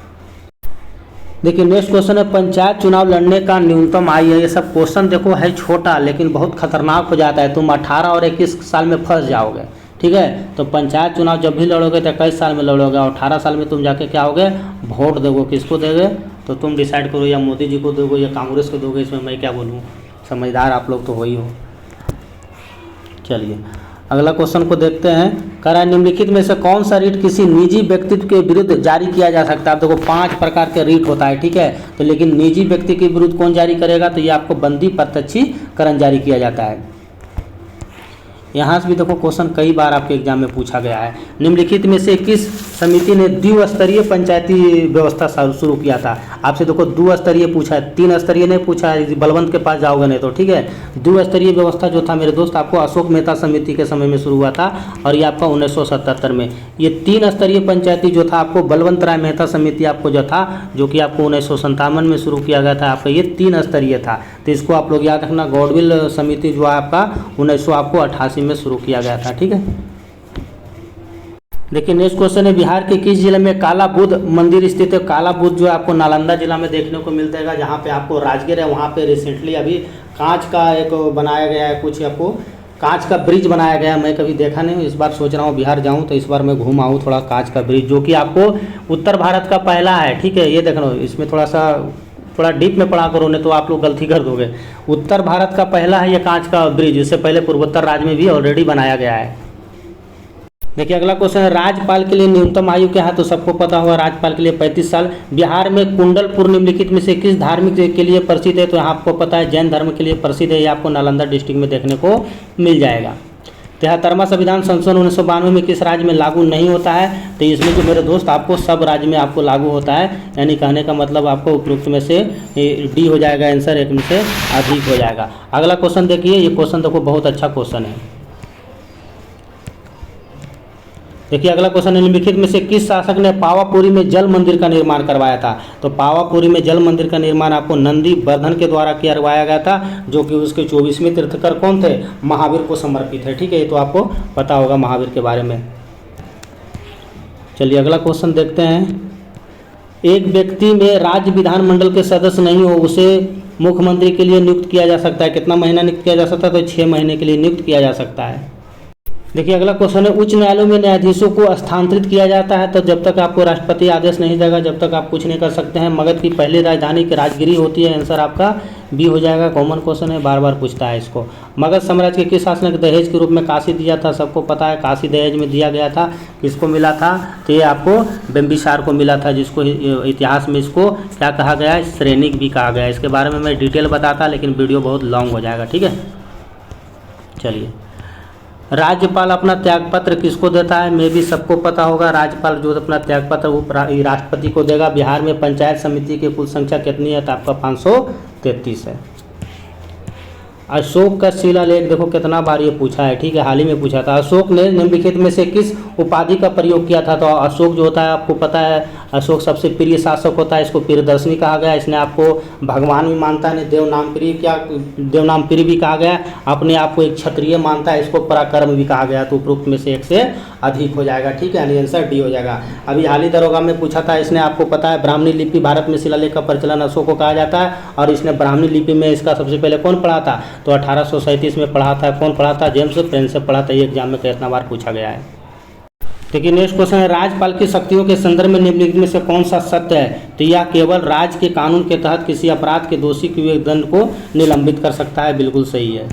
देखिए नेक्स्ट क्वेश्चन है, पंचायत चुनाव लड़ने का न्यूनतम आयु है। ये सब क्वेश्चन देखो है छोटा, लेकिन बहुत खतरनाक हो जाता है। तुम 18 और 21 साल में फंस जाओगे। ठीक है, तो पंचायत चुनाव जब भी लड़ोगे तो 21 साल में लड़ोगे, और 18 साल में तुम जाके क्या होगे, वोट दोगे। किसको दोगे, तो तुम डिसाइड करो, या मोदी जी को दोगे या कांग्रेस को दोगे। इसमें मैं क्या बोलूँ, समझदार आप लोग तो हो ही हो। चलिए अगला क्वेश्चन को देखते हैं। कह रहा है, निम्नलिखित में से कौन सा रीट किसी निजी व्यक्तित्व के विरुद्ध जारी किया जा सकता है। देखो 5 प्रकार के रीट होता है। ठीक है, तो लेकिन निजी व्यक्ति के विरुद्ध कौन जारी करेगा, तो ये आपको बंदी प्रत्यक्षीकरण जारी किया जाता है। यहाँ से भी देखो क्वेश्चन कई बार आपके एग्जाम में पूछा गया है। निम्नलिखित में से किस समिति ने द्विस्तरीय पंचायती व्यवस्था शुरू किया था? आपसे देखो द्विस्तरीय पूछा है, 3 स्तरीय नहीं पूछा है, बलवंत के पास जाओगे नहीं तो, ठीक है। द्विस्तरीय व्यवस्था जो था मेरे दोस्त आपको अशोक मेहता समिति के समय में शुरू हुआ था और ये आपका 1977 में। ये 3 स्तरीय पंचायती जो था आपको बलवंत राय मेहता समिति आपको जो था, जो कि आपको 1957 में शुरू किया गया था, आपका ये 3 स्तरीय था। तो इसको आप लोग याद रखना। गौडविल समिति जो है आपका 1988 में शुरू किया गया था, ठीक है। देखिए नेक्स्ट क्वेश्चन है, बिहार के किस जिले में काला बुद्ध मंदिर स्थित है? काला बुद्ध जो है आपको नालंदा जिला में देखने को मिलता है, जहाँ पे आपको राजगीर है वहाँ पे रिसेंटली अभी कांच का एक बनाया गया है, कुछ आपको कांच का ब्रिज बनाया गया है। मैं कभी देखा नहीं हूँ, इस बार सोच रहा हूँ बिहार जाऊँ तो इस बार मैं घूम आऊँ थोड़ा कांच का ब्रिज, जो कि आपको उत्तर भारत का पहला है, ठीक है। ये देख लो, इसमें थोड़ा डीप में पढ़ा करो, नहीं तो आप लोग गलती कर दोगे। उत्तर भारत का पहला है ये कांच का ब्रिज, इससे पहले पूर्वोत्तर राज्य में भी ऑलरेडी बनाया गया है। देखिए अगला क्वेश्चन है, राज्यपाल के लिए न्यूनतम आयु क्या है? तो सबको पता होगा राज्यपाल के लिए 35 साल। बिहार में कुंडलपुर निम्नलिखित में से किस धार्मिक के लिए प्रसिद्ध है? तो यहाँ आपको पता है जैन धर्म के लिए प्रसिद्ध है, ये आपको नालंदा डिस्ट्रिक्ट में देखने को मिल जाएगा। 73वां संविधान संशोधन 1992 में किस राज्य में लागू नहीं होता है? तो इसमें जो मेरे दोस्त आपको सब राज्य में आपको लागू होता है, यानी कहने का मतलब आपको उपयुक्त में से डी हो जाएगा आंसर, एक में से अधिक हो जाएगा। अगला क्वेश्चन देखिए, ये क्वेश्चन देखो बहुत अच्छा क्वेश्चन है। देखिए अगला क्वेश्चन है, निम्नलिखित में से किस शासक ने पावापुरी में जल मंदिर का निर्माण करवाया था? तो पावापुरी में जल मंदिर का निर्माण आपको नंदी वर्धन के द्वारा करवाया गया था, जो कि उसके 24वें तीर्थंकर कौन थे? महावीर को समर्पित है, ठीक है। ये तो आपको पता होगा महावीर के बारे में। चलिए अगला क्वेश्चन देखते हैं, एक व्यक्ति में राज्य विधानमंडल के सदस्य नहीं हो उसे मुख्यमंत्री के लिए नियुक्त किया जा सकता है। कितना महीना नियुक्त किया जा सकता है? तो 6 महीने के लिए नियुक्त किया जा सकता है। देखिए अगला क्वेश्चन है, उच्च न्यायालयों में न्यायाधीशों को स्थानांतरित किया जाता है तो जब तक आपको राष्ट्रपति आदेश नहीं देगा जब तक आप कुछ नहीं कर सकते हैं। मगध की पहली राजधानी की राजगिरी होती है, आंसर आपका बी हो जाएगा। कॉमन क्वेश्चन है, बार बार पूछता है इसको। मगध साम्राज्य के किस शासक दहेज के रूप में काशी दिया था? सबको पता है काशी दहेज में दिया गया था। किसको मिला था? तो ये आपको बिंबिसार को मिला था, जिसको इतिहास में इसको क्या कहा गया है? श्रेणिक भी कहा गया है। इसके बारे में मैं डिटेल बताता लेकिन वीडियो बहुत लॉन्ग हो जाएगा, ठीक है। चलिए, राज्यपाल अपना त्यागपत्र किसको देता है? में भी सबको पता होगा, राज्यपाल जो अपना त्यागपत्र वो राष्ट्रपति को देगा। बिहार में पंचायत समिति की कुल संख्या कितनी है? तो आपका 533 है। अशोक का शिलालेख देखो कितना बार ये पूछा है, ठीक है, हाल ही में पूछा था। अशोक ने निम्नलिखित में से किस उपाधि का प्रयोग किया था? तो अशोक जो होता है आपको पता है, अशोक सबसे प्रिय शासक होता है, इसको प्रियदर्शनी कहा गया। इसने आपको भगवान भी मानता है, देवनाम प्रिय भी कहा गया। अपने आप को एक क्षत्रिय मानता है, इसको पराक्रम भी कहा गया। तो उपरोक्त में से एक से अधिक हो जाएगा, ठीक है, यानी आंसर डी हो जाएगा। अभी हाल ही दरोगा में पूछा था, इसने आपको पता है ब्राह्मणी लिपि भारत में शिलालेख का प्रचलन अशोक को कहा जाता है, और इसने ब्राह्मणी लिपि में इसका सबसे पहले कौन पढ़ा था? तो 1837 में पढ़ा था। कौन पढ़ा था? जेम्स प्रिंसेप पढ़ा था। ये एग्जाम में कितना बार पूछा गया है। देखिए नेक्स्ट क्वेश्चन है, राज्यपाल की शक्तियों के संदर्भ में निम्नलिखित में से कौन सा सत्य है? तो यह केवल राज्य के कानून के तहत किसी अपराध के दोषी के दंड को निलंबित कर सकता है। बिल्कुल सही है।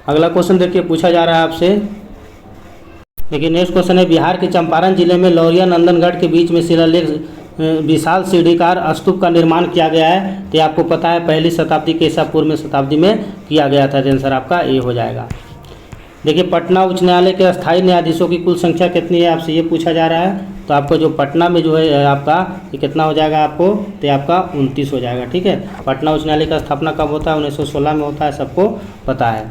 अगला क्वेश्चन देखिए पूछा जा रहा है आपसे। देखिए नेक्स्ट क्वेश्चन है, बिहार के चंपारण जिले में लौरिया नंदनगढ़ के बीच में शिलालेख विशाल सीढ़ीकार स्तूप का निर्माण किया गया है। तो आपको पता है पहली शताब्दी के ईसा पूर्व में शताब्दी में किया गया था। आंसर आपका ए हो जाएगा। देखिए पटना उच्च न्यायालय के स्थायी न्यायाधीशों की कुल संख्या कितनी है? आपसे ये पूछा जा रहा है। तो आपका जो पटना में जो है आपका ये कितना हो जाएगा आपको? तो आपका 29 हो जाएगा, ठीक है। पटना उच्च न्यायालय का स्थापना कब होता है? 1916 में होता है, सबको पता है।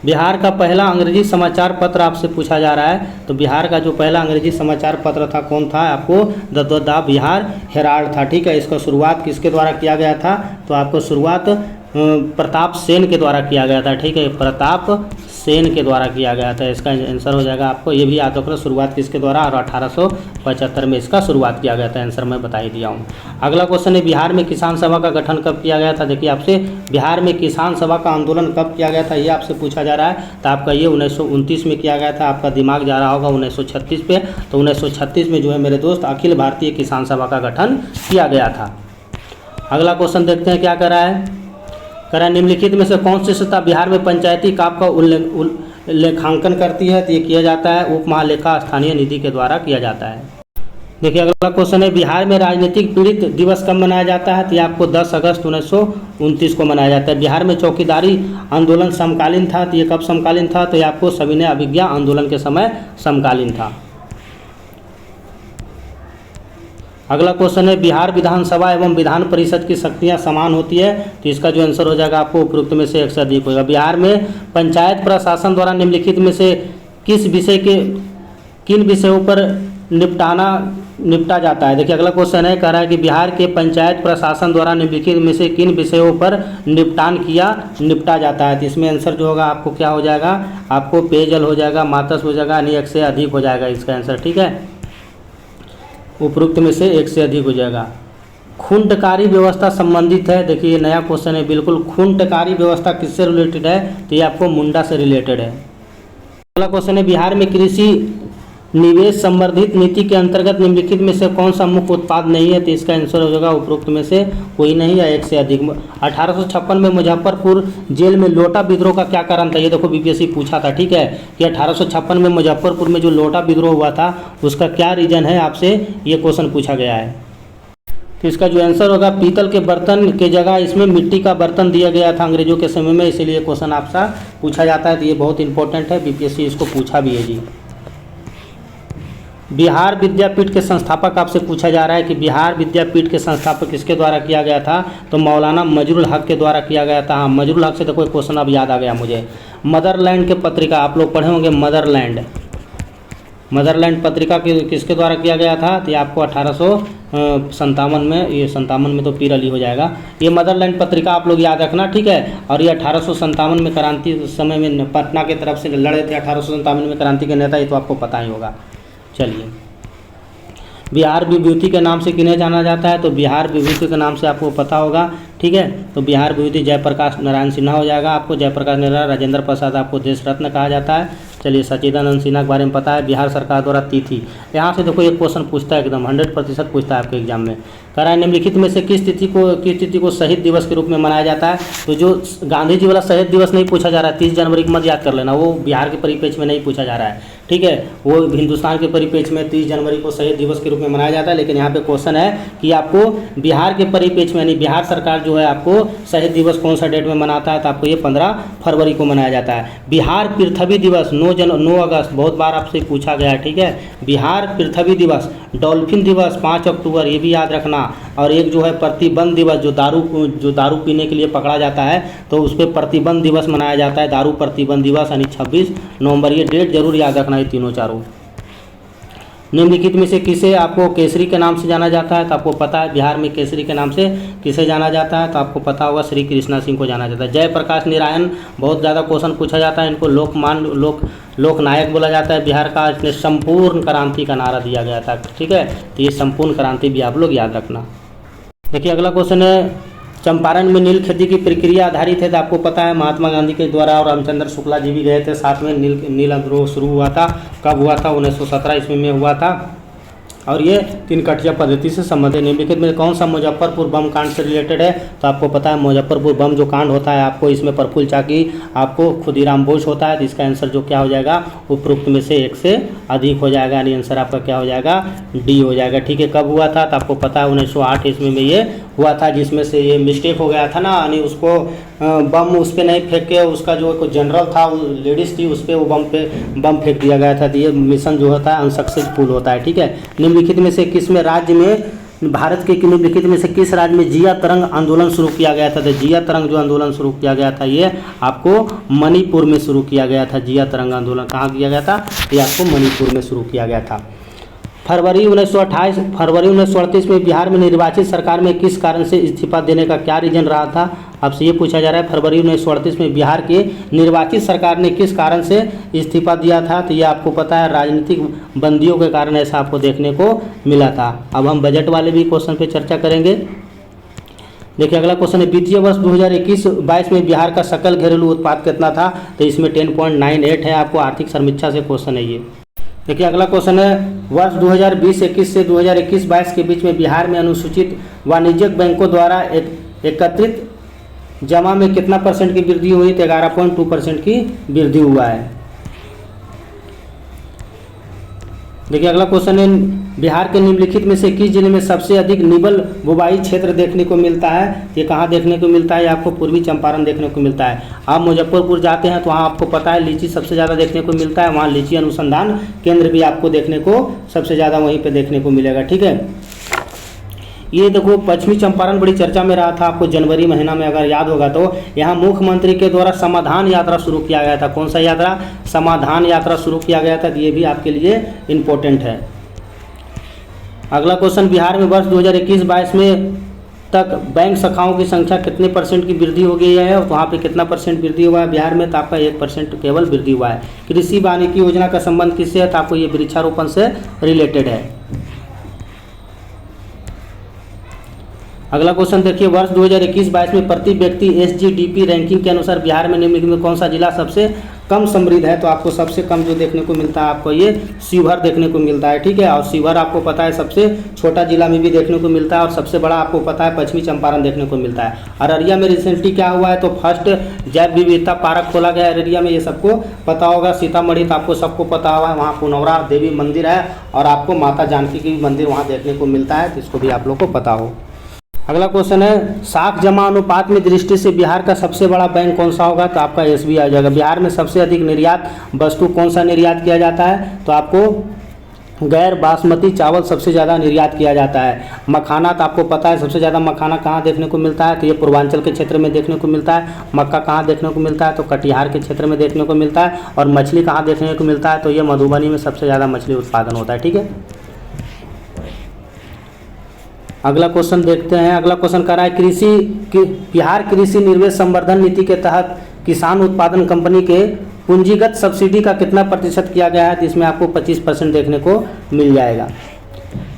बिहार का पहला अंग्रेजी समाचार पत्र आपसे पूछा जा रहा है। तो बिहार का जो पहला अंग्रेजी समाचार पत्र था कौन था? आपको द बिहार हेराल्ड था, ठीक है। इसका शुरुआत किसके द्वारा किया गया था? तो आपको शुरुआत प्रताप सेन के द्वारा किया गया था, ठीक है। प्रताप सेन के द्वारा किया गया था। इसका आंसर हो जाएगा आपको ये भी याद रखना, शुरुआत किसके द्वारा? और 1875 में इसका शुरुआत किया गया था। आंसर मैं बता ही दिया हूँ। अगला क्वेश्चन है, बिहार में किसान सभा का गठन कब किया गया था? देखिए आपसे बिहार में किसान सभा का आंदोलन कब किया गया था ये आपसे पूछा जा रहा है। तो आपका ये 1929 में किया गया था। आपका दिमाग जा रहा होगा 1936 पे। तो 1936 में जो है मेरे दोस्त अखिल भारतीय किसान सभा का गठन किया गया था। अगला क्वेश्चन देखते हैं क्या कर रहा है। निम्नलिखित में से कौन सी संस्था बिहार में पंचायती काम का उल्लेखांकन करती है? तो ये किया जाता है उप महालेखा स्थानीय निधि के द्वारा किया जाता है। देखिए अगला क्वेश्चन है, बिहार में राजनीतिक पीड़ित दिवस कब मनाया जाता है? तो ये आपको 10 अगस्त 1929 को मनाया जाता है। बिहार में चौकीदारी आंदोलन समकालीन था, तो ये कब समकालीन था? तो ये आपको सविनय अवज्ञा आंदोलन के समय समकालीन था। अगला क्वेश्चन है, बिहार विधानसभा एवं विधान परिषद की शक्तियां समान होती है, तो इसका जो आंसर हो जाएगा आपको उपरोक्त में से एक से अधिक होगा। बिहार में पंचायत प्रशासन द्वारा निम्नलिखित में से किन विषयों पर निपटा जाता है? देखिए अगला क्वेश्चन है, कह रहा है कि बिहार के पंचायत प्रशासन द्वारा निम्नलिखित में से किन विषयों पर निपटा जाता है? तो इसमें आंसर जो होगा आपको क्या हो जाएगा? आपको पेयजल हो जाएगा, मातस्व हो जाएगा, यानी एक से अधिक हो जाएगा इसका आंसर। ठीक है, उपरोक्त में से एक से अधिक हो जाएगा। खुंटकारी व्यवस्था संबंधित है। देखिए ये नया क्वेश्चन है बिल्कुल। खुंटकारी व्यवस्था किससे रिलेटेड है? तो ये आपको मुंडा से रिलेटेड है। अगला क्वेश्चन है, बिहार में कृषि निवेश संवर्धित नीति के अंतर्गत निम्नलिखित में से कौन सा मुख्य उत्पाद नहीं है? तो इसका आंसर हो जाएगा उपरोक्त में से कोई नहीं या एक से अधिक। 1856 में मुजफ्फरपुर जेल में लोटा विद्रोह का क्या कारण था? ये देखो बीपीएससी पूछा था। ठीक है, कि 1856 में मुजफ्फरपुर में जो लोटा विद्रोह हुआ था उसका क्या रीजन है, आपसे ये क्वेश्चन पूछा गया है। तो इसका जो आंसर होगा, पीतल के बर्तन के जगह इसमें मिट्टी का बर्तन दिया गया था अंग्रेजों के समय में, इसीलिए क्वेश्चन आपसे पूछा जाता है। तो ये बहुत इंपॉर्टेंट है, बीपीएससी इसको पूछा भी है जी। बिहार विद्यापीठ के संस्थापक आपसे पूछा जा रहा है कि बिहार विद्यापीठ के संस्थापक किसके द्वारा किया गया था? तो मौलाना मजरुल हक के द्वारा किया गया था। हाँ, मजरुल हक से देखो एक क्वेश्चन अब याद आ गया मुझे। मदरलैंड के पत्रिका आप लोग पढ़े होंगे, मदरलैंड पत्रिका किसके द्वारा किया गया था? तो ये आपको 1857 में, ये 57 में तो पीर अली हो जाएगा। ये मदरलैंड पत्रिका आप लोग याद रखना। ठीक है, और ये 1857 में क्रांति समय में पटना के तरफ से लड़े थे। 1857 में क्रांति के नेता, ये तो आपको पता ही होगा। चलिए, बिहार विभूति के नाम से किन्हें जाना जाता है? तो बिहार विभूति के नाम से आपको पता होगा। ठीक है, तो बिहार विभूति जयप्रकाश नारायण सिन्हा हो जाएगा। आपको जयप्रकाश नारायण, राजेंद्र प्रसाद आपको देश रत्न कहा जाता है। चलिए, सच्चिदानंद सिन्हा के बारे में पता है। बिहार सरकार द्वारा तिथि, यहाँ से देखो एक क्वेश्चन पूछता है, एकदम 100% पूछता है आपके एग्जाम में। कह रहा है निम्नलिखित में से किस तिथि को शहीद दिवस के रूप में मनाया जाता है? तो जो गांधी जी वाला शहीद दिवस नहीं पूछा जा रहा है, 30 जनवरी को मत याद कर लेना, वो बिहार के परिप्रेक्ष्य में नहीं पूछा जा रहा है। ठीक है, वो हिंदुस्तान के परिप्रेक्ष्य में 30 जनवरी को शहीद दिवस के रूप में मनाया जाता है। लेकिन यहाँ पे क्वेश्चन है कि आपको बिहार के परिप्रेक्ष्य में, यानी बिहार सरकार जो है आपको शहीद दिवस कौन सा डेट में मनाता है? तो आपको ये 15 फरवरी को मनाया जाता है। बिहार पृथ्वी दिवस 9 अगस्त, बहुत बार आपसे पूछा गया है। ठीक है, बिहार पृथ्वी दिवस, डॉल्फिन दिवस 5 अक्टूबर, ये भी याद रखना। और एक जो है प्रतिबंध दिवस, जो दारू पीने के लिए पकड़ा जाता है तो उस पर प्रतिबंध दिवस मनाया जाता है, दारू प्रतिबंध दिवस, यानी 26 नवंबर। ये डेट जरूर याद रखना, ये तीनों चारों। निम्नलिखित में से किसे आपको केसरी के नाम से जाना जाता है? तो आपको पता है बिहार में केसरी के नाम से किसे जाना जाता है? तो आपको पता होगा श्री कृष्णा सिंह को जाना जाता है। जयप्रकाश नारायण, बहुत ज़्यादा क्वेश्चन पूछा जाता है, इनको लोकनायक बोला जाता है बिहार का। इसने संपूर्ण क्रांति का नारा दिया गया था। ठीक है, तो ये संपूर्ण क्रांति भी आप लोग याद रखना। देखिए अगला क्वेश्चन है, चंपारण में नील खेती की प्रक्रिया आधारित है। तो आपको पता है महात्मा गांधी के द्वारा और रामचंद्र शुक्ला जी भी गए थे साथ में। नील विद्रोह शुरू हुआ था, कब हुआ था? 1917 ईस्वी में हुआ था। और ये 3 कटिया पद्धति से संबंधित। निम्नलिखित में कौन सा मुजफ्फरपुर बम कांड से रिलेटेड है? तो आपको पता है मुजफ्फरपुर बम जो कांड होता है आपको, इसमें प्रफुल्ल चाकी, आपको खुदीराम बोस होता है। तो इसका आंसर जो क्या हो जाएगा, उपरोक्त में से एक से अधिक हो जाएगा, यानी आंसर आपका क्या हो जाएगा, डी हो जाएगा। ठीक है, कब हुआ था? तो आपको पता है 1908 ईस्वी में ये हुआ था, जिसमें से ये मिस्टेक हो गया था ना, यानी उसको बम उस पर नहीं फेंक के, उसका जो कोई जनरल था, लेडीज़ थी, उस पर वो बम फेंक दिया गया था। तो ये मिशन जो होता है अनसक्सेसफुल होता है। ठीक है, निम्नलिखित में से किस में राज्य में, भारत के निम्नलिखित में से किस राज्य में जिया तरंग आंदोलन शुरू किया गया था? तो जिया तरंग जो आंदोलन शुरू किया गया था ये आपको मणिपुर में शुरू किया गया था। जिया तरंग आंदोलन कहाँ किया गया था? ये आपको मणिपुर में शुरू किया गया था। फरवरी 1938 में बिहार में निर्वाचित सरकार में किस कारण से इस्तीफा देने का क्या रीजन रहा था? आपसे ये पूछा जा रहा है, फरवरी 1938 में बिहार के निर्वाचित सरकार ने किस कारण से इस्तीफा दिया था? तो ये आपको पता है राजनीतिक बंदियों के कारण ऐसा आपको देखने को मिला था। अब हम बजट वाले भी क्वेश्चन पे चर्चा करेंगे। देखिए अगला क्वेश्चन है, वित्तीय वर्ष 2021-22 में बिहार का सकल घरेलू उत्पाद कितना था? तो इसमें 10.98 है। आपको आर्थिक समीक्षा से क्वेश्चन है ये। देखिए अगला क्वेश्चन है, वर्ष 2020-21 से 2021-22 के बीच में बिहार में अनुसूचित वाणिज्यिक बैंकों द्वारा एकत्रित जमा में कितना % की वृद्धि हुई? तो 11.2% की वृद्धि हुआ है। देखिए अगला क्वेश्चन है, बिहार के निम्नलिखित में से किस जिले में सबसे अधिक निबल बुवाई क्षेत्र देखने को मिलता है? ये कहाँ देखने को मिलता है? आपको पूर्वी चंपारण देखने को मिलता है। आप मुजफ्फरपुर जाते हैं तो वहाँ आपको पता है लीची सबसे ज़्यादा देखने को मिलता है, वहाँ लीची अनुसंधान केंद्र भी आपको देखने को सबसे ज़्यादा वहीं पर देखने को मिलेगा। ठीक है, ये देखो पश्चिमी चंपारण बड़ी चर्चा में रहा था, आपको जनवरी महीना में अगर याद होगा तो यहाँ मुख्यमंत्री के द्वारा समाधान यात्रा शुरू किया गया था। कौन सा यात्रा? समाधान यात्रा शुरू किया गया था। ये भी आपके लिए इम्पोर्टेंट है। अगला क्वेश्चन, बिहार में वर्ष 2021-22 में तक बैंक शाखाओं की संख्या कितने % की वृद्धि हो गई है और वहाँ पे कितना % वृद्धि हुआ है बिहार में? तो आपका 1% केवल वृद्धि हुआ है। कृषि वानिकी योजना का संबंध किससे है? तो आपको ये वृक्षारोपण से रिलेटेड है। अगला क्वेश्चन देखिए, वर्ष 2021-22 में प्रति व्यक्ति SGDP रैंकिंग के अनुसार बिहार में निम्नलिखित में कौन सा जिला सबसे कम समृद्ध है? तो आपको सबसे कम जो देखने को मिलता है आपको ये शिवहर देखने को मिलता है। ठीक है, और शिवहर आपको पता है सबसे छोटा जिला में भी देखने को मिलता है और सबसे बड़ा आपको पता है पश्चिमी चंपारण देखने को मिलता है। अररिया में रिसेंटली क्या हुआ है? तो फर्स्ट जैव विविधता पार्क खोला गया है अररिया में, ये सबको पता होगा। सीतामढ़ी तो आपको सबको पता होगा, वहाँ पुनौरा देवी मंदिर है और आपको माता जानकी की मंदिर वहाँ देखने को मिलता है, तो इसको भी आप लोग को पता हो। अगला क्वेश्चन है, साख जमा अनुपात में दृष्टि से बिहार का सबसे बड़ा बैंक कौन सा होगा? तो आपका SBI आ जाएगा। बिहार में सबसे अधिक निर्यात वस्तु कौन सा निर्यात किया जाता है? तो आपको गैर बासमती चावल सबसे ज़्यादा निर्यात किया जाता है। मखाना तो आपको पता है सबसे ज़्यादा मखाना कहाँ देखने को मिलता है? तो ये पूर्वांचल के क्षेत्र में देखने को मिलता है। मक्का कहाँ देखने को मिलता है? तो कटिहार के क्षेत्र में देखने को मिलता है। और मछली कहाँ देखने को मिलता है? तो ये मधुबनी में सबसे ज़्यादा मछली उत्पादन होता है। ठीक है, अगला क्वेश्चन देखते हैं। अगला क्वेश्चन कर रहा है, बिहार कृषि निवेश संवर्धन नीति के तहत किसान उत्पादन कंपनी के पूंजीगत सब्सिडी का कितना % किया गया है? तो इसमें आपको 25% देखने को मिल जाएगा।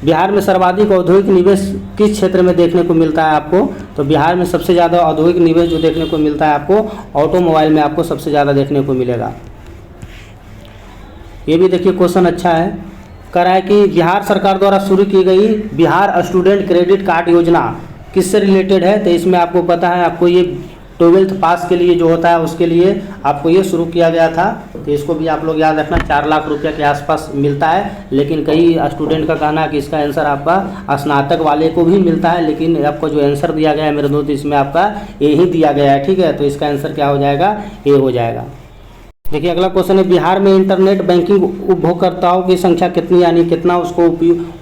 बिहार में सर्वाधिक औद्योगिक निवेश किस क्षेत्र में देखने को मिलता है आपको? तो बिहार में सबसे ज़्यादा औद्योगिक निवेश जो देखने को मिलता है आपको ऑटोमोबाइल में आपको सबसे ज़्यादा देखने को मिलेगा। ये भी देखिए क्वेश्चन अच्छा है, कह रहा है कि बिहार सरकार द्वारा शुरू की गई बिहार स्टूडेंट क्रेडिट कार्ड योजना किससे रिलेटेड है? तो इसमें आपको पता है, आपको ये 12th पास के लिए जो होता है उसके लिए आपको ये शुरू किया गया था। तो इसको भी आप लोग याद रखना, 4 लाख रुपया के आसपास मिलता है। लेकिन कई स्टूडेंट का कहना है कि इसका आंसर आपका स्नातक वाले को भी मिलता है, लेकिन आपको जो आंसर दिया गया है मेरे दोस्त इसमें आपका ए ही दिया गया है। ठीक है, तो इसका आंसर क्या हो जाएगा? ए हो जाएगा। देखिए अगला क्वेश्चन है, बिहार में इंटरनेट बैंकिंग उपभोक्ताओं की संख्या कितनी, यानी कितना उसको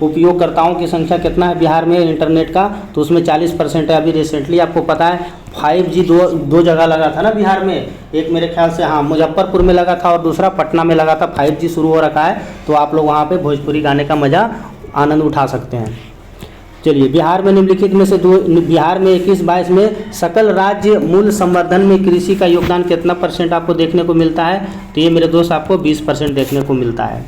उपयोगकर्ताओं की संख्या कितना है बिहार में इंटरनेट का? तो उसमें 40% है। अभी रिसेंटली आपको पता है 5G दो जगह लगा था ना बिहार में, एक मेरे ख्याल से हाँ मुजफ्फरपुर में लगा था और दूसरा पटना में लगा था। 5G शुरू हो रखा है, तो आप लोग वहाँ पर भोजपुरी गाने का मज़ा आनंद उठा सकते हैं। चलिए, बिहार में निम्नलिखित में से बिहार में 21-22 में सकल राज्य मूल्य संवर्धन में कृषि का योगदान कितना % आपको देखने को मिलता है? तो ये मेरे दोस्त आपको 20% देखने को मिलता है।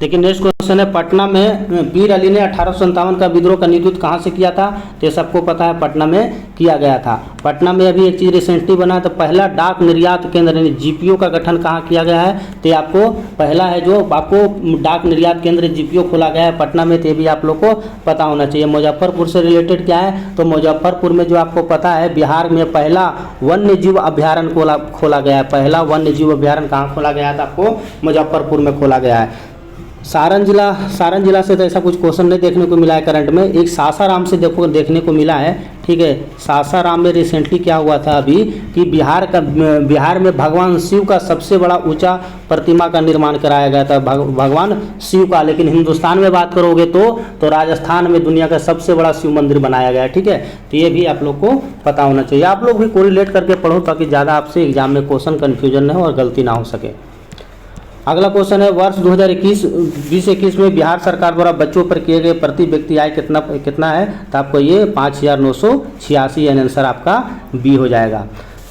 देखिए नेक्स्ट क्वेश्चन है, पटना में वीर अली ने 1857 का विद्रोह का नेतृत्व कहाँ से किया था? तो ये सबको पता है पटना में किया गया था। पटना में अभी एक चीज़ रिसेंटली बना, तो पहला डाक निर्यात केंद्र यानी GPO का गठन कहाँ किया गया है? तो आपको पहला है जो आपको डाक निर्यात केंद्र GPO खोला गया है पटना में, तो ये भी आप लोग को पता होना चाहिए। मुजफ्फरपुर से रिलेटेड क्या है? तो मुजफ्फरपुर में जो आपको पता है बिहार में पहला वन्य जीव अभ्यारण्य खोला गया है। पहला वन्य जीव अभ्यारण्य कहाँ खोला गया था? आपको मुजफ्फरपुर में खोला गया है। सारण जिला से तो ऐसा कुछ क्वेश्चन नहीं देखने को मिला है करंट में। एक सासाराम से देखने को मिला है। ठीक है, सासाराम में रिसेंटली क्या हुआ था अभी कि बिहार में भगवान शिव का सबसे बड़ा ऊंचा प्रतिमा का निर्माण कराया गया था, भगवान शिव का। लेकिन हिंदुस्तान में बात करोगे तो राजस्थान में दुनिया का सबसे बड़ा शिव मंदिर बनाया गया है। ठीक है, तो ये भी आप लोग को पता होना चाहिए। आप लोग भी कोरिलेट करके पढ़ो ताकि ज़्यादा आपसे एग्जाम में क्वेश्चन कन्फ्यूजन न हो और गलती ना हो सके। अगला क्वेश्चन है, वर्ष 2020-21 में बिहार सरकार द्वारा बच्चों पर किए गए प्रति व्यक्ति आय कितना है? तो आपको ये 5986 यानी आंसर आपका बी हो जाएगा।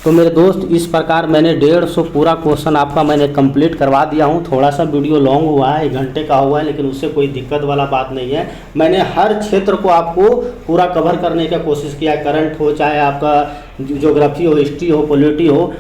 तो मेरे दोस्त इस प्रकार मैंने 150 पूरा क्वेश्चन आपका मैंने कंप्लीट करवा दिया हूँ। थोड़ा सा वीडियो लॉन्ग हुआ है, 1 घंटे का हुआ है, लेकिन उससे कोई दिक्कत वाला बात नहीं है। मैंने हर क्षेत्र को आपको पूरा कवर करने का कोशिश किया है, करंट हो चाहे आपका ज्योग्राफी हो, हिस्ट्री हो, पॉलिटी हो।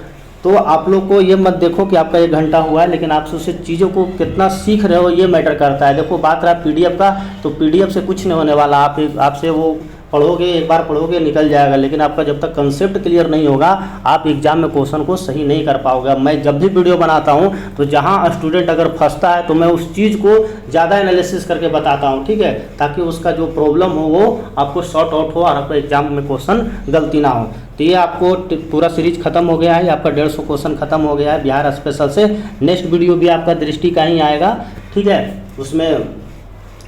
तो आप लोग को ये मत देखो कि आपका 1 घंटा हुआ है, लेकिन आप उससे चीज़ों को कितना सीख रहे हो ये मैटर करता है। देखो बात रहा PDF का, तो PDF से कुछ नहीं होने वाला। आपसे वो पढ़ोगे, एक बार पढ़ोगे निकल जाएगा, लेकिन आपका जब तक कंसेप्ट क्लियर नहीं होगा आप एग्जाम में क्वेश्चन को सही नहीं कर पाओगे। मैं जब भी वीडियो बनाता हूँ तो जहाँ स्टूडेंट अगर फंसता है तो मैं उस चीज़ को ज़्यादा एनालिसिस करके बताता हूँ, ठीक है, ताकि उसका जो प्रॉब्लम हो वो आपको सॉर्ट आउट हो और आपका एग्जाम में क्वेश्चन गलती ना हो। तो ये आपको पूरा सीरीज खत्म हो गया है, आपका 150 क्वेश्चन खत्म हो गया है बिहार स्पेशल से। नेक्स्ट वीडियो भी आपका दृष्टि का ही आएगा, ठीक है, उसमें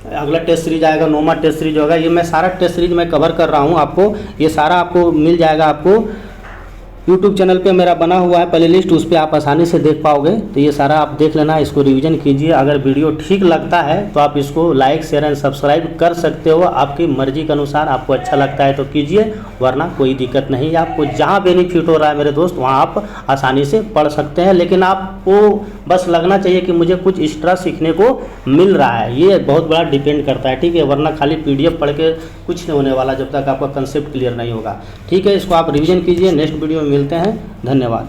अगला टेस्ट सीरीज आएगा, नोमा टेस्ट सीरीज होगा। ये मैं सारा टेस्ट सीरीज मैं कवर कर रहा हूँ, आपको ये सारा आपको मिल जाएगा। आपको यूट्यूब चैनल पे मेरा बना हुआ है प्ले लिस्ट, उस पर आप आसानी से देख पाओगे। तो ये सारा आप देख लेना, इसको रिवीजन कीजिए। अगर वीडियो ठीक लगता है तो आप इसको लाइक शेयर एंड सब्सक्राइब कर सकते हो, आपकी मर्जी के अनुसार। आपको अच्छा लगता है तो कीजिए, वरना कोई दिक्कत नहीं है। आपको जहाँ बेनिफिट हो रहा है मेरे दोस्त वहाँ आप आसानी से पढ़ सकते हैं, लेकिन आपको बस लगना चाहिए कि मुझे कुछ एक्स्ट्रा सीखने को मिल रहा है, ये बहुत बड़ा डिपेंड करता है, ठीक है। वरना खाली PDF पढ़ के कुछ नहीं होने वाला जब तक आपका कंसेप्ट क्लियर नहीं होगा, ठीक है। इसको आप रिवीजन कीजिए, नेक्स्ट वीडियो में मिलते हैं, धन्यवाद।